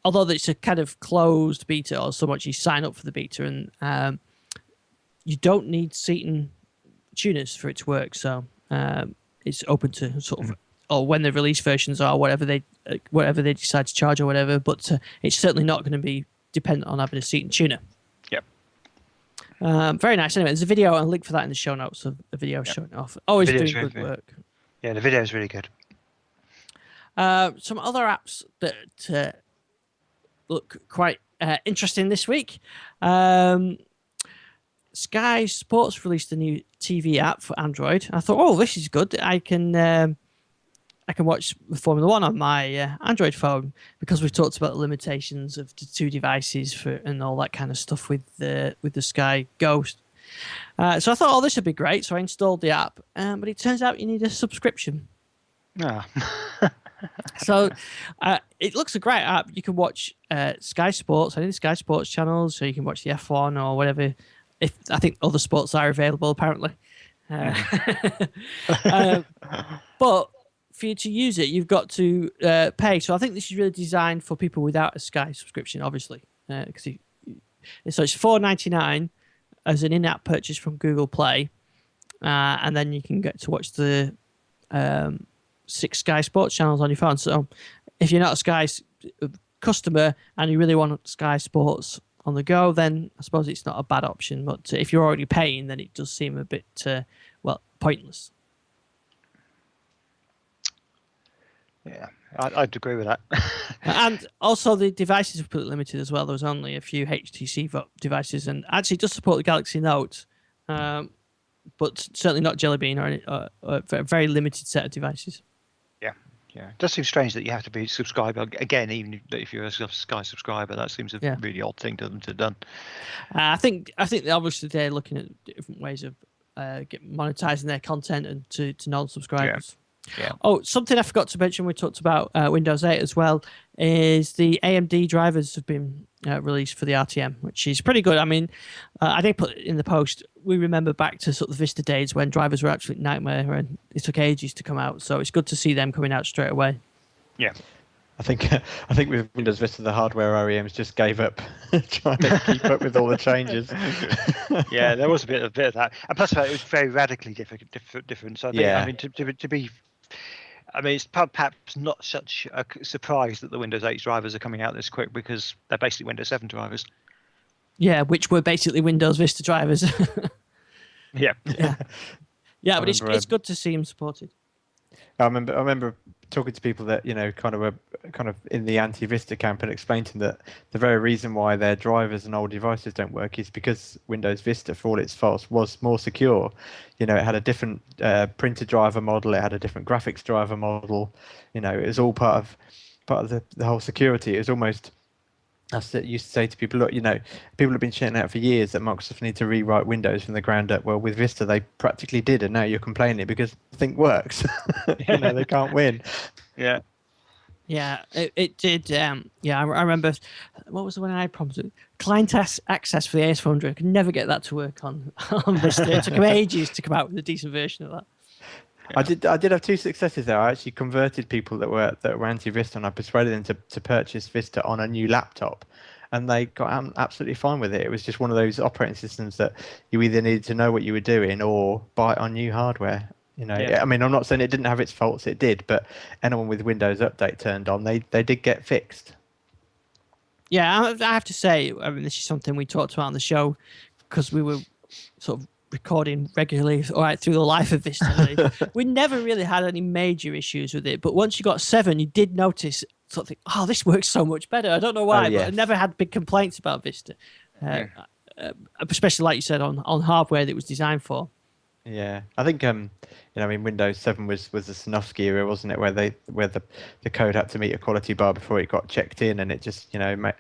although it's a kind of closed beta, or so much you sign up for the beta, and you don't need Seaton tuners for it to work. So it's open to sort of, or when the release versions are, whatever they decide to charge or whatever. But it's certainly not going to be dependent on having a Seaton tuner. Yep. Very nice. Anyway, there's a video and a link for that in the show notes of the video showing off. Always doing good work. Yeah, the video is really good. Some other apps that look quite interesting this week. Sky Sports released a new TV app for Android. I thought, oh, this is good. I can watch Formula One on my Android phone, because we've talked about the limitations of the two devices and all that kind of stuff with the Sky Go. So I thought, oh, this would be great. So I installed the app, but it turns out you need a subscription. Ah. So it looks a great app. You can watch Sky Sports, any of the Sky Sports channels, so you can watch the F1 or whatever. I think other sports are available, apparently. But for you to use it, you've got to pay. So I think this is really designed for people without a Sky subscription, obviously. So it's $4.99 as an in-app purchase from Google Play. And then you can get to watch the 6 Sky Sports channels on your phone. So if you're not a Sky customer and you really want Sky Sports on the go, then I suppose it's not a bad option. But if you're already paying, then it does seem a bit, pointless. Yeah, I'd agree with that. And also the devices are pretty limited as well. There was only a few HTC devices, and actually it does support the Galaxy Note, but certainly not Jelly Bean or a very limited set of devices. Yeah, it does seem strange that you have to be a subscriber again, even if you're a Sky subscriber. That seems a really odd thing to them to have done. I think obviously they're looking at different ways of monetizing their content and to non-subscribers. Yeah. Oh, something I forgot to mention, we talked about Windows 8 as well, is the AMD drivers have been released for the RTM, which is pretty good. I mean, I did put in the post, we remember back to sort of the Vista days when drivers were absolute nightmare and it took ages to come out. So it's good to see them coming out straight away. Yeah. I think with Windows Vista, the hardware OEMs just gave up trying to keep up with all the changes. Yeah, there was a bit of that, and plus it was very radically different. So I think, I mean, to be, I mean, it's perhaps not such a surprise that the Windows 8 drivers are coming out this quick, because they're basically Windows 7 drivers. Yeah, which were basically Windows Vista drivers. Yeah. Yeah, but it's good to see them supported. I remember talking to people that kind of were kind of in the anti-Vista camp, and explained to them that the very reason why their drivers and old devices don't work is because Windows Vista, for all its faults, was more secure. It had a different printer driver model, it had a different graphics driver model. It was all part of the whole security. It was almost. I used to say to people, look, people have been shouting out for years that Microsoft need to rewrite Windows from the ground up. Well, with Vista, they practically did, and now you're complaining because the thing works. They can't win. Yeah. Yeah, it did. Yeah, I remember. What was the one I had problems with? Client access for the AS400. I could never get that to work on Vista. It took them ages to come out with a decent version of that. Yeah. I did have two successes there. I actually converted people that were anti-Vista, and I persuaded them to purchase Vista on a new laptop, and they got absolutely fine with it. It was just one of those operating systems that you either needed to know what you were doing or buy it on new hardware. Yeah. I mean, I'm not saying it didn't have its faults. It did, but anyone with Windows Update turned on, they did get fixed. Yeah, I have to say, I mean, this is something we talked about on the show, because we were sort of recording regularly all right through the life of Vista. We never really had any major issues with it, but once you got 7, you did notice something. Oh, this works so much better. I don't know why, but I never had big complaints about Vista, especially like you said on hardware that it was designed for. Yeah, I think I mean, Windows 7 was the Sanofsky era, wasn't it, where the code had to meet a quality bar before it got checked in, and it just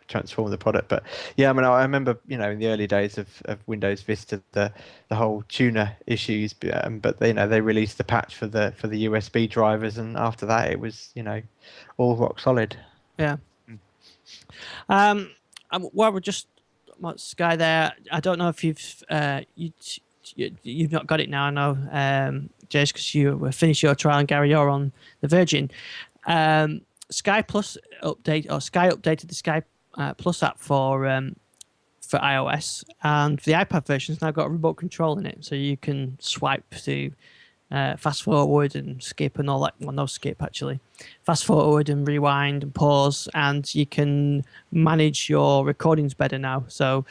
transformed the product. But yeah, I mean, I remember in the early days of Windows Vista, the whole tuner issues, but they released the patch for the USB drivers, and after that it was all rock solid. Yeah. Well, we're just Sky there. I don't know if you've not got it now, I know, Jace, because you finished your trial, and Gary, you're on the Virgin. Sky Plus Sky updated the Sky Plus app for iOS, and the iPad version's now got a remote control in it, so you can swipe to fast forward and skip and all that. Well, no skip actually. Fast forward and rewind and pause, and you can manage your recordings better now. So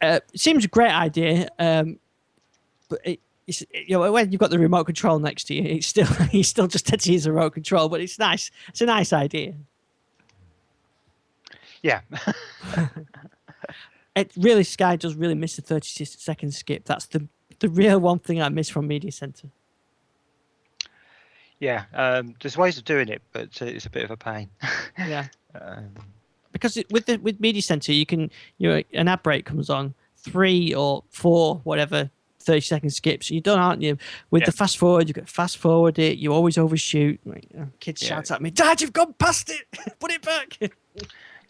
it seems a great idea. But it's, when you've got the remote control next to you, it's still you still just tend to use the remote control. But it's nice. It's a nice idea. Yeah. It really, Sky does really miss the 30-second skip. That's the real one thing I miss from Media Center. Yeah. There's ways of doing it, but it's a bit of a pain. Yeah. Because with Media Center, you can an ad break comes on, 3 or 4 whatever 30-second skips. You don't, aren't you? With the fast forward, you got fast forward it. You always overshoot. Kids shout at me, "Dad, you've gone past it. Put it back."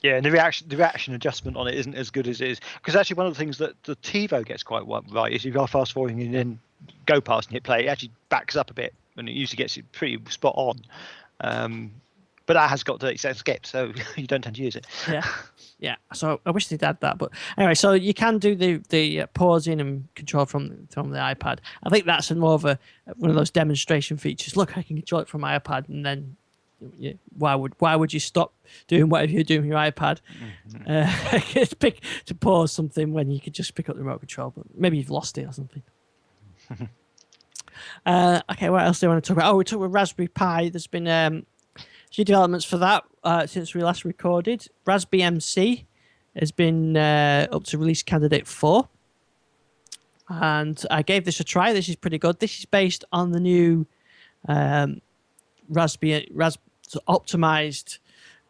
Yeah, and the reaction adjustment on it isn't as good as it is, because actually one of the things that the TiVo gets quite right is if you are fast forwarding and then go past and hit play, it actually backs up a bit, and it usually gets it pretty spot on. But that has got 30-second skip, so you don't tend to use it. Yeah. So I wish they'd add that, but anyway, so you can do the pausing and control from the iPad. I think that's more of one of those demonstration features. Look, I can control it from my iPad, and then why would you stop doing whatever you're doing with your iPad to pause something when you could just pick up the remote control? But maybe you've lost it or something. Okay, what else do I want to talk about? Oh, we talked about Raspberry Pi. There's been few developments for that since we last recorded. Raspberry MC has been up to release candidate 4, and I gave this a try. This is pretty good. This is based on the new optimized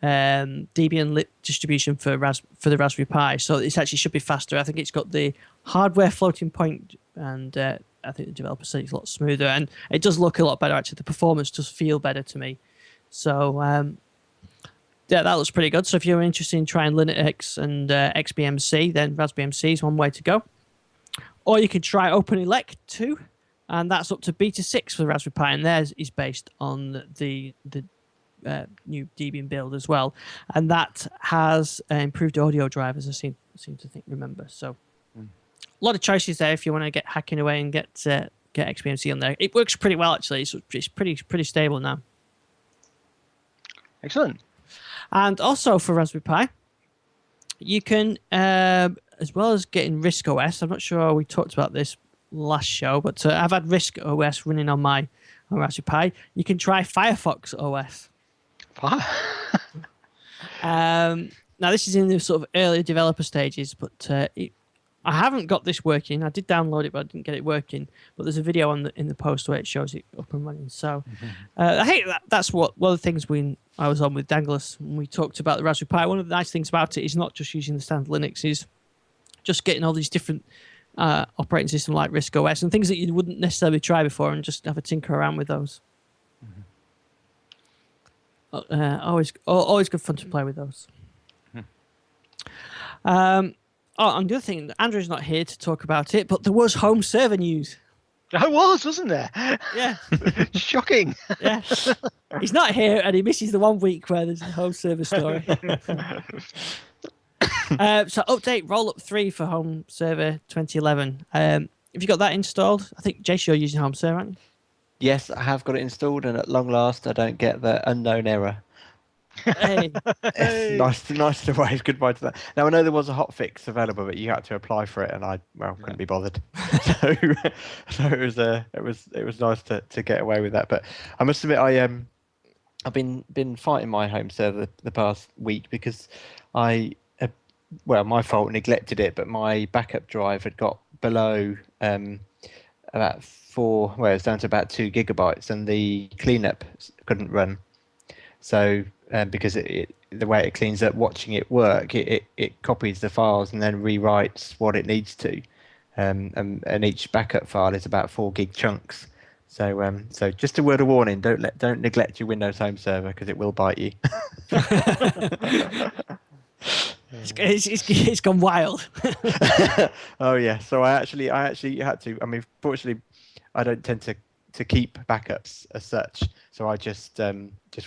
Debian lit distribution for the Raspberry Pi. So it actually should be faster. I think it's got the hardware floating point, and I think the developer said it's a lot smoother, and it does look a lot better. Actually, the performance does feel better to me. So yeah, that looks pretty good. So if you're interested in trying Linux and XBMC, then Raspberry MC is one way to go. Or you can try OpenELEC 2, and that's up to beta 6 for the Raspberry Pi, and theirs is based on the new Debian build as well, and that has improved audio drivers. I seem to remember. So a lot of choices there if you want to get hacking away and get XBMC on there. It works pretty well actually. It's pretty stable now. Excellent. And also for Raspberry Pi, you can, as well as getting Risk OS, I'm not sure we talked about this last show, but I've had Risk OS running on my Raspberry Pi. You can try Firefox OS. Now, this is in the sort of early developer stages, but I haven't got this working. I did download it, but I didn't get it working. But there's a video in the post where it shows it up and running. So I think that's one of the things I was on with Dangles when we talked about the Raspberry Pi. One of the nice things about it is not just using the standard Linux, is just getting all these different operating systems like Risk OS and things that you wouldn't necessarily try before, and just have a tinker around with those. Always good fun to play with those. And the other thing, Andrew's not here to talk about it, but there was home server news. There wasn't there? Yeah. Shocking. Yeah. He's not here, and he misses the 1 week where there's a home server story. So update rollup 3 for home server 2011. Have you got that installed? I think Jace, you're using home server, aren't you? Yes, I have got it installed, and at long last, I don't get the unknown error. Hey. It's nice to wave goodbye to that. Now I know there was a hotfix available, but you had to apply for it, and I couldn't be bothered. So it was nice to get away with that. But I must admit, I've been fighting my home server the past week because my fault, neglected it, but my backup drive had got below about 4, well, it's down to about 2 gigabytes, and the cleanup couldn't run. So because the way it cleans up watching it work, it copies the files and then rewrites what it needs to, and each backup file is about 4 gig chunks. So just a word of warning: don't neglect your Windows Home Server, because it will bite you. It's gone wild. Oh yeah. So I actually had to. I mean, fortunately, I don't tend to keep backups as such. So I just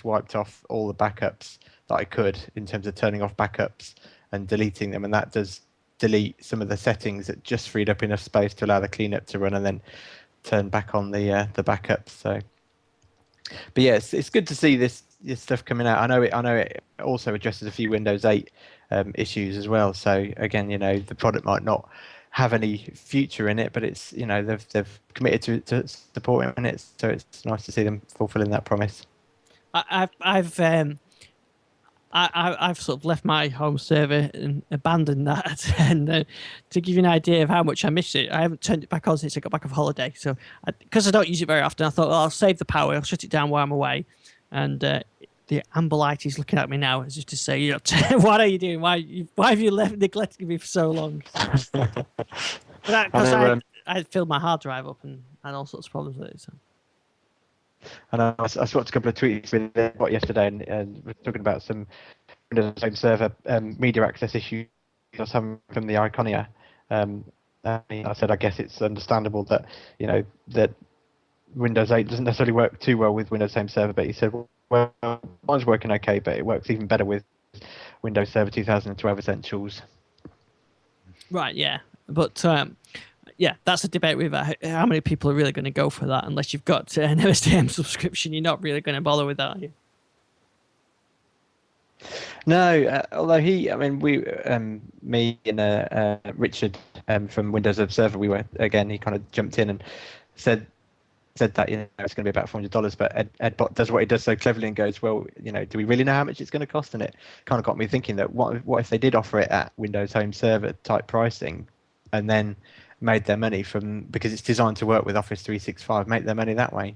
wiped off all the backups that I could in terms of turning off backups and deleting them, and that does delete some of the settings that just freed up enough space to allow the cleanup to run, and then turn back on the backups. So, but yeah, it's good to see this stuff coming out. I know it also addresses a few Windows 8 issues as well. So again, the product might not have any future in it, but it's they've committed to supporting it, so it's nice to see them fulfilling that promise. I've sort of left my home server and abandoned that, and to give you an idea of how much I miss it, I haven't turned it back on since I got back off holiday. So because I don't use it very often, I thought, well, I'll save the power, I'll shut it down while I'm away, and the Amber Light is looking at me now as just to say, what are you doing? Why have you neglected me for so long? Because I filled my hard drive up and had all sorts of problems with it. So. And I swapped a couple of tweets with yesterday, and we're talking about some Windows Home Server media access issues or some from the Iconia. I said I guess it's understandable that that Windows 8 doesn't necessarily work too well with Windows Home Server, but he said, well, mine's working okay, but it works even better with Windows Server 2012 Essentials. Right, yeah. But, yeah, that's a debate with how many people are really going to go for that. Unless you've got an MSDM subscription, you're not really going to bother with that, are you? No, although me and Richard from Windows Observer, he kind of jumped in and said that it's going to be about $400, but Edbot does what he does so cleverly and goes, well, do we really know how much it's going to cost? And it kind of got me thinking that what if they did offer it at Windows Home Server type pricing, and then made their money because it's designed to work with Office 365, make their money that way.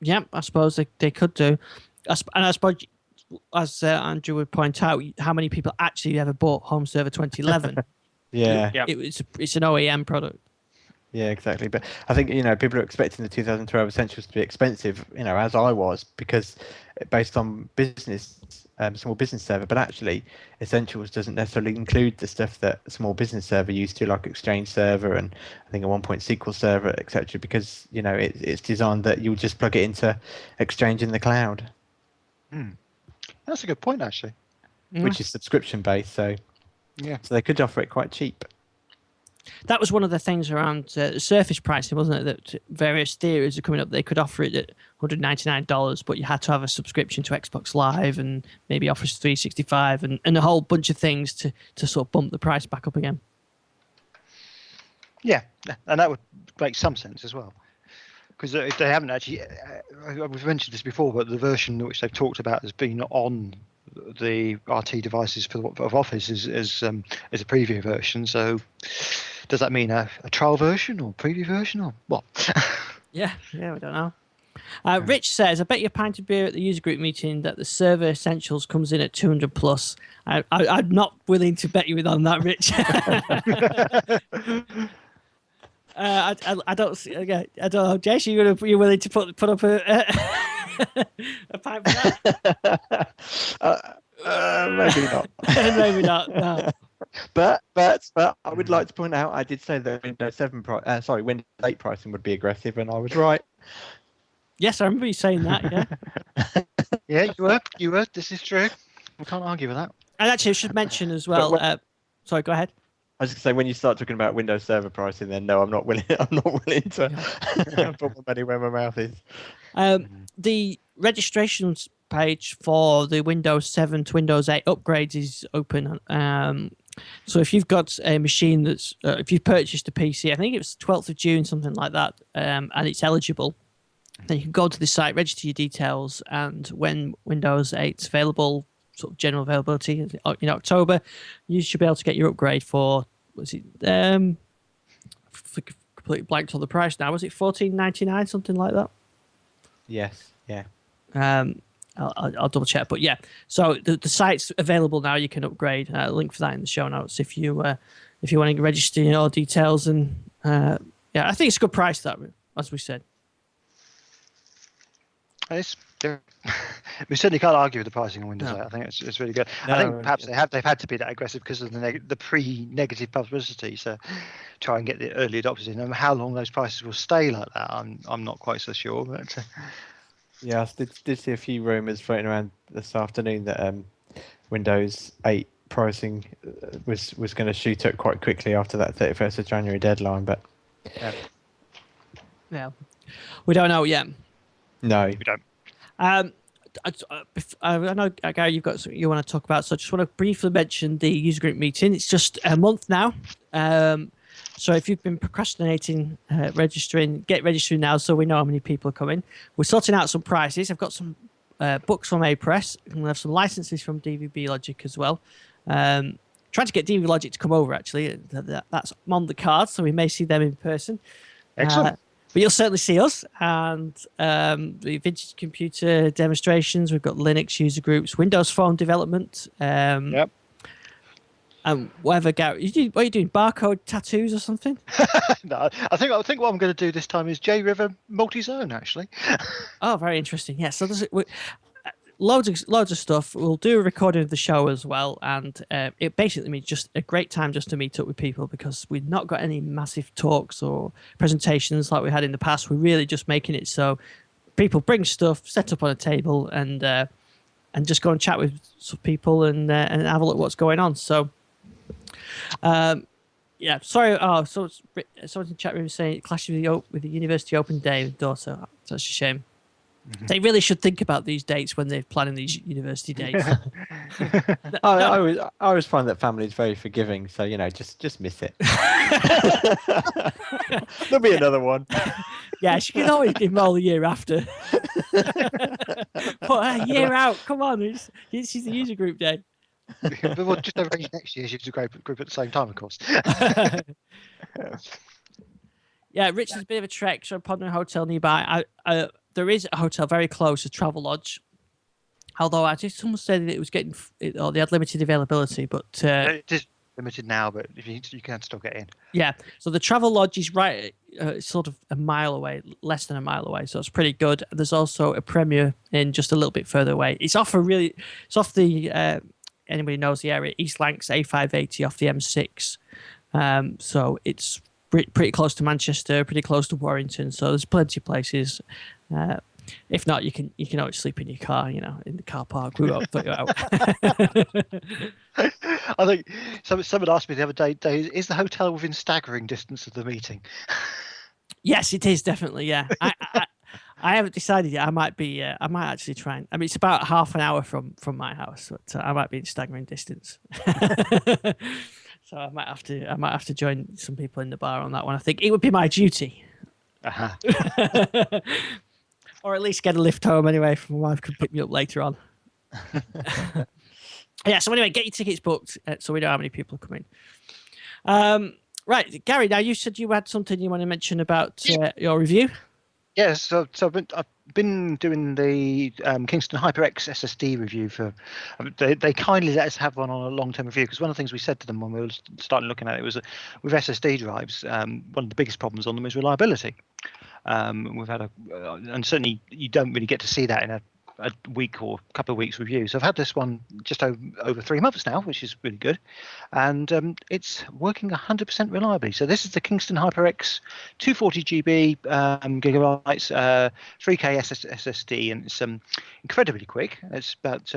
Yeah, I suppose they could do, and I suppose, as Andrew would point out, how many people actually ever bought Home Server 2011? Yeah, it's an OEM product. Yeah, exactly. But I think people are expecting the 2012 Essentials to be expensive, as I was, because based on small business server. But actually, Essentials doesn't necessarily include the stuff that small business server used to, like Exchange Server and I think a 1.0 SQL Server, etc. Because it's designed that you'll just plug it into Exchange in the cloud. That's a good point, actually. Which is subscription based, so they could offer it quite cheap. That was one of the things around surface pricing, wasn't it? That various theories are coming up. They could offer it at $199, but you had to have a subscription to Xbox Live and maybe Office 365 and a whole bunch of things to sort of bump the price back up again. Yeah, and that would make some sense as well. Because if they haven't actually, we've mentioned this before, but the version which they've talked about has been on the RT devices of Office is a preview version. So does that mean a trial version or preview version or what? Yeah, we don't know. Rich says, I bet you a pint of beer at the user group meeting that the server essentials comes in at 200 plus. I'm not willing to bet you on that, Rich. I don't see. Okay, I don't know, Jess. You're willing to put up a pint for that? Maybe not. Maybe not. No. But I would like to point out I did say that Windows 8 pricing would be aggressive, and I was right. Yes, I remember you saying that. Yeah. Yeah, you were. This is true. We can't argue with that. And actually, I should mention as well. Sorry, go ahead. I was going to say, when you start talking about Windows Server pricing, then no, I'm not willing to put my money where my mouth is. The registrations page for the Windows 7 to Windows 8 upgrades is open. So if you've got a machine that's, if you've purchased a PC, I think it was 12th of June, something like that, and it's eligible, then you can go to the site, register your details, and when Windows 8's available, sort of general availability in October, you should be able to get your upgrade for, was it completely blanked on the price now, was it $14.99, something like that? Yes, yeah. I'll double check, but yeah, so the site's available now. You can upgrade. Link for that in the show notes if you want to register your details. And yeah, I think it's a good price, that, as we said. We certainly can't argue with the pricing on Windows 8. I think it's really good. No, I think perhaps they've had to be that aggressive because of the pre-negative publicity. So try and get the early adopters in. And how long those prices will stay like that, I'm not quite so sure. But yeah, I did see a few rumours floating around this afternoon that Windows 8 pricing was going to shoot up quite quickly after that 31st of January deadline. But yeah, we don't know yet. No, we don't. I know, Gary, you've got something you want to talk about, so I just want to briefly mention the user group meeting. It's just a month now. So if you've been procrastinating registering, get registering now so we know how many people are coming. We're sorting out some prices. I've got some books from A-Press, and we have some licenses from DVB Logic as well. Trying to get DVB Logic to come over, actually. That's on the card, so we may see them in person. Excellent. But you'll certainly see us, and the vintage computer demonstrations. We've got Linux user groups, Windows Phone development. Yep. And whatever, Gary, what are you doing? Barcode tattoos or something? No, I think what I'm going to do this time is J River multi-zone, actually. Oh, very interesting. Yeah, so there's loads of stuff. We'll do a recording of the show as well, and it basically means just a great time just to meet up with people, because we've not got any massive talks or presentations like we had in the past. We're really just making it so people bring stuff, set up on a table, and just go and chat with some people and have a look at what's going on. So. Yeah, sorry. Oh, so someone in the chat room saying it clashes with the University Open Day with daughter. That's a shame. Mm-hmm. They really should think about these dates when they're planning these university dates. I always find that family is very forgiving, so just miss it. There'll be another one. Yeah, she can always give them all the year after. But a year out, come on, it's the user group day. But we'll just arrange next year's user group at the same time, of course. Yeah, Richard's a bit of a trek, so Podman Hotel nearby. There is a hotel very close, a travel lodge. Although I think someone said that it was they had limited availability, but it is limited now. But if you can still get in. Yeah, so the travel lodge is right, sort of a mile away, less than a mile away, so it's pretty good. There's also a Premier Inn just a little bit further away. It's off the. Anybody knows the area, East Lancs A580 off the M6. So it's pretty close to Manchester, pretty close to Warrington. So there's plenty of places. If not, you can always sleep in your car, in the car park. We won't put you out. I think someone asked me the other day, is the hotel within staggering distance of the meeting? Yes, it is definitely. Yeah, I haven't decided yet. I might actually try and. I mean, it's about half an hour from my house, but I might be in staggering distance. So I might have to join some people in the bar on that one. I think it would be my duty. Uh-huh. Or at least get a lift home anyway. My wife could pick me up later on. Yeah. So anyway, get your tickets booked so we know how many people are coming. Right, Gary. Now you said you had something you want to mention about your review. Yes, so I've been doing the Kingston HyperX SSD review for. They kindly let us have one on a long-term review, because one of the things we said to them when we were starting looking at it was that with SSD drives, one of the biggest problems on them is reliability. We've had and certainly you don't really get to see that in a week or a couple of weeks review. So I've had this one just over 3 months now, which is really good, and it's working 100% reliably. So this is the Kingston HyperX 240 GB gigabytes 3K SSD, and it's incredibly quick. It's about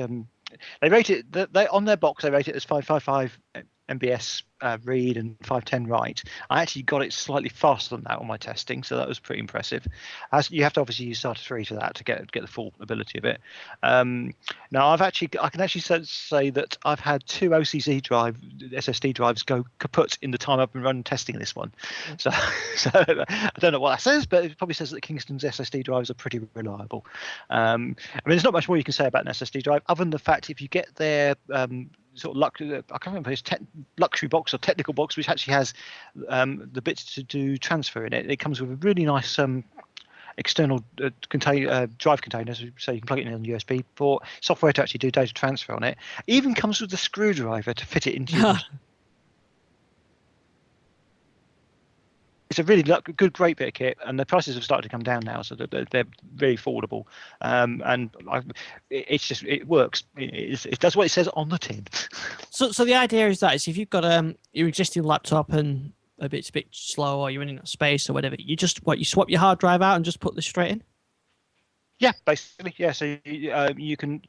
they rate it they on their box, they rate it as 555 MBS read and 510 write. I actually got it slightly faster than that on my testing, so that was pretty impressive. As you have to obviously use SATA 3 for that to get the full ability of it. Now I can actually say that I've had 2 OCZ SSD drives go kaput in the time I've been running testing this one. So I don't know what that says, but it probably says that Kingston's SSD drives are pretty reliable. I mean, there's not much more you can say about an SSD drive other than the fact if you get their sort of I can't remember his luxury box or technical box, which actually has the bits to do transfer in it. It comes with a really nice external drive containers, so you can plug it in on USB port, software to actually do data transfer on it. Even comes with a screwdriver to fit it into your It's a really great bit of kit, and the prices have started to come down now, so they're very affordable. And it works. It does what it says on the tin. So the idea is that if you've got your existing laptop and it's a bit slow, or you're running out of space or whatever, you swap your hard drive out and just put this straight in. Yeah, basically, yeah. So you can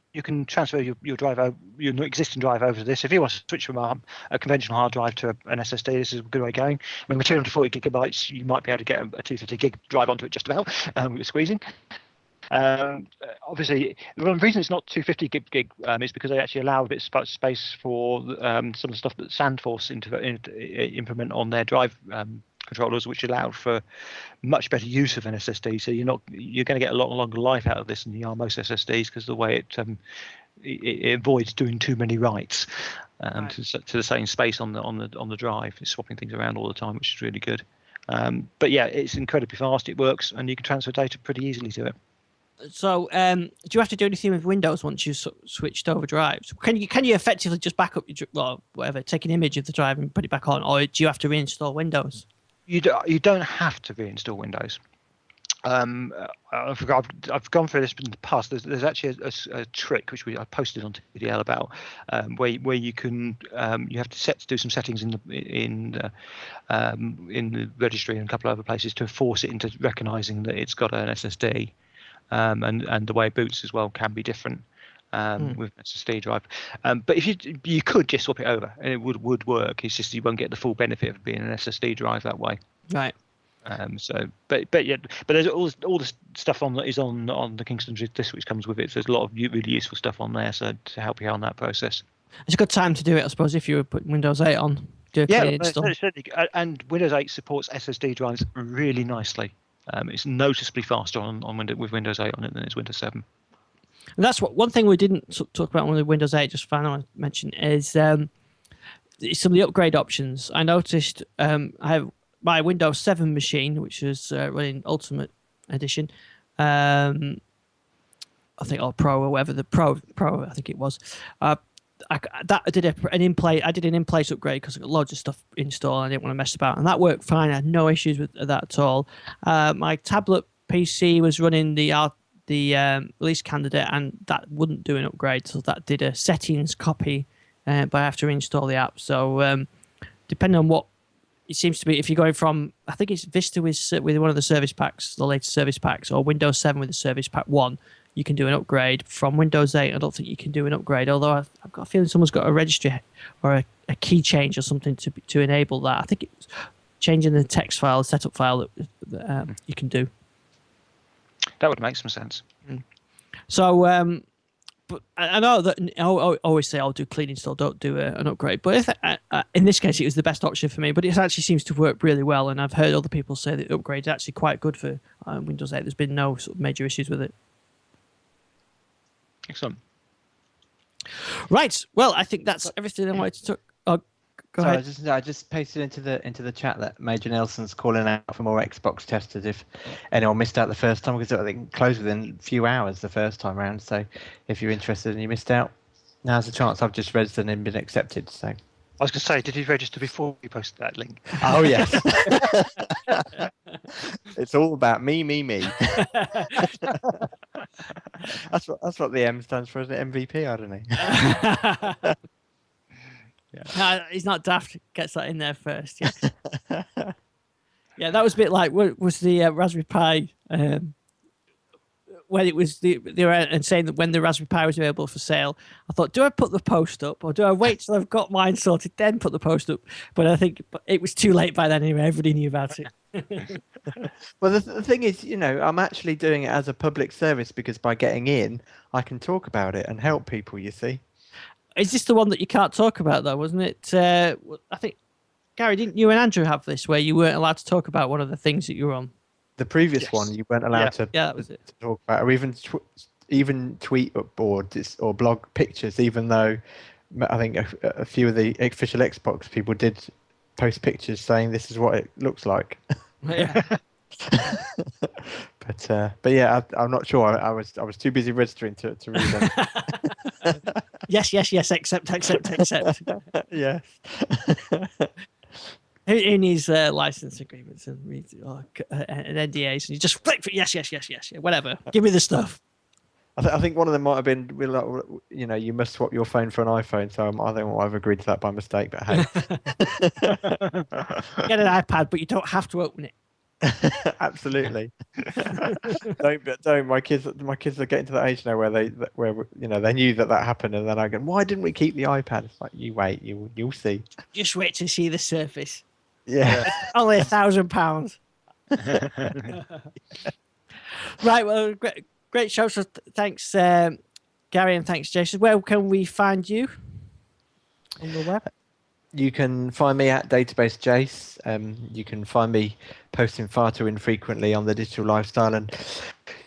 transfer your drive your existing drive over to this. If you want to switch from a conventional hard drive to an SSD, this is a good way of going. I mean, with 240 gigabytes, you might be able to get a 250 gig drive onto it just about with squeezing. Obviously, the reason it's not 250 gig is because they actually allow a bit of space for some of the stuff that Sandforce implement on their drive controllers, which allow for much better use of an SSD. So you're going to get a lot longer life out of this than you are most SSDs, because the way it avoids doing too many writes right. to the same space on the drive. It's swapping things around all the time, which is really good. But yeah, it's incredibly fast. It works, and you can transfer data pretty easily to it. So, do you have to do anything with Windows once you've switched over drives? Can you effectively just back up take an image of the drive and put it back on, or do you have to reinstall Windows? You don't have to reinstall Windows. I've gone through this in the past. There's actually a trick which I posted on TDL about where you can you have to do some settings in the registry and a couple of other places to force it into recognizing that it's got an SSD. And the way it boots as well can be different with SSD drive. But if you could just swap it over and it would work. It's just you won't get the full benefit of being an SSD drive that way. Right. But there's all the stuff is on the Kingston disk which comes with it. So there's a lot of really useful stuff on there. So to help you on that process. It's a good time to do it, I suppose, if you were putting Windows 8 on. Certainly. And Windows 8 supports SSD drives really nicely. It's noticeably faster with Windows 8 on it than it's Windows 7. And that's one thing we didn't talk about on the Windows 8. Just finally mention is some of the upgrade options. I noticed I have my Windows 7 machine, which is running Ultimate Edition. I think or Pro or whatever the Pro I think it was. I did an in-place upgrade because I got loads of stuff installed. I didn't want to mess about, and that worked fine. I had no issues with that at all. My tablet PC was running the release candidate, and that wouldn't do an upgrade, so that did a settings copy, but I have to reinstall the app. So depending on what it seems to be, if you're going from, I think it's Vista with one of the service packs, the latest service packs, or Windows 7 with the service pack 1, you can do an upgrade from Windows 8. I don't think you can do an upgrade, although I've got a feeling someone's got a registry or a key change or something to enable that. I think it's changing the text file, the setup file that you can do. That would make some sense. So, but I know that I always say I'll do clean install, don't do an upgrade. But if in this case, it was the best option for me. But it actually seems to work really well, and I've heard other people say that the upgrade is actually quite good for Windows 8. There's been no sort of major issues with it. Excellent. Right. Well, I think that's everything I wanted to talk. Go ahead. I just pasted into the chat that Major Nelson's calling out for more Xbox testers if anyone missed out the first time, because I think it closed within a few hours the first time round. So if you're interested and you missed out, now's the chance. I've just registered and been accepted. So I was going to say, did you register before you posted that link? Oh yes. It's all about me. That's what the M stands for, isn't it? MVP, I don't know. Yeah. He's not daft. Gets that in there first. Yes. Yeah, that was a bit like was the Raspberry Pi when it was they were and saying that when the Raspberry Pi was available for sale. I thought, do I put the post up or do I wait till I've got mine sorted then put the post up? But I think it was too late by then anyway. Everybody knew about it. Well, the thing is, I'm actually doing it as a public service because by getting in, I can talk about it and help people. You see. Is this the one that you can't talk about, though, wasn't it? I think, Gary, didn't you and Andrew have this where you weren't allowed to talk about one of the things that you were on? The previous one, you weren't allowed to, that was it. to talk about, or even tweet or blog pictures, even though I think a few of the official Xbox people did post pictures saying this is what it looks like. Yeah. But yeah, I'm not sure. I was too busy registering to read them. Yes, accept. Yes. Who needs license agreements and NDAs? And you just click for yes, whatever. Give me the stuff. I think one of them might have been, you must swap your phone for an iPhone. So I think I've agreed to that by mistake. But hey, get an iPad, but you don't have to open it. Absolutely. Don't. My kids are getting to that age now where they knew that happened, and then I go, why didn't we keep the iPad? It's like, you wait, you'll see. Just wait to see the Surface. Yeah. Only £1,000. Right. Well, great show. So thanks, Gary, and thanks, Jason. Where can we find you on the web? You can find me at Database Jace. You can find me posting far too infrequently on the Digital Lifestyle, and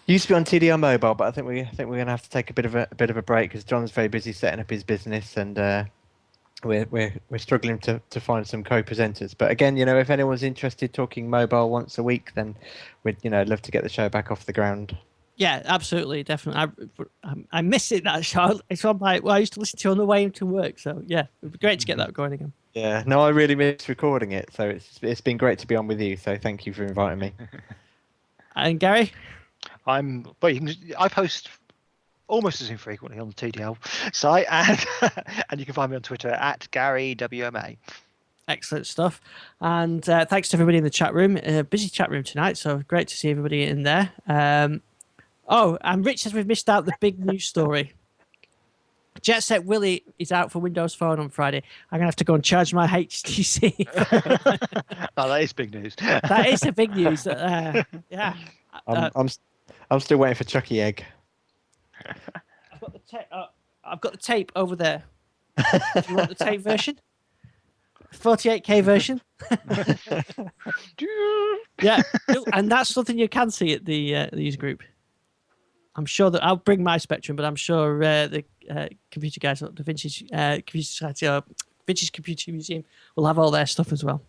used to be on TDL Mobile, but I think we're going to have to take a bit of a break because John's very busy setting up his business, and we're struggling to find some co-presenters. But again, if anyone's interested talking mobile once a week, then we'd love to get the show back off the ground. Yeah, absolutely, definitely. I miss it, that show. So I'm like, I used to listen to it on the way into work. So yeah, it'd be great to get that going again. Yeah, no, I really miss recording it. So it's been great to be on with you. So thank you for inviting me. And Gary, I post almost as infrequently on the TDL site, and you can find me on Twitter at GaryWMA. Excellent stuff. And thanks to everybody in the chat room. Busy chat room tonight, so great to see everybody in there. And Rich says we've missed out the big news story. Jet Set Willie is out for Windows Phone on Friday. I'm going to have to go and charge my HTC. Oh, that is big news. That is a big news. Yeah. I'm still waiting for Chucky Egg. I've got the tape over there. Do you want the tape version? 48K version. Yeah, and that's something you can see at the user group. I'm sure that I'll bring my Spectrum, but I'm sure the computer guys at the Vintage Computer Society or Vintage Computer Museum will have all their stuff as well.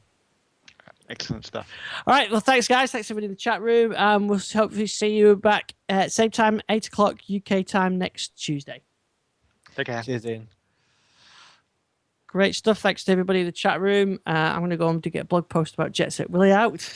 Excellent stuff. All right, well, thanks, guys. Thanks, everybody in the chat room. We'll hopefully see you back at same time, 8 o'clock UK time next Tuesday. Take care. Cheers, Ian. Great stuff. Thanks to everybody in the chat room. I'm going to go on to get a blog post about Jet Set Willie out.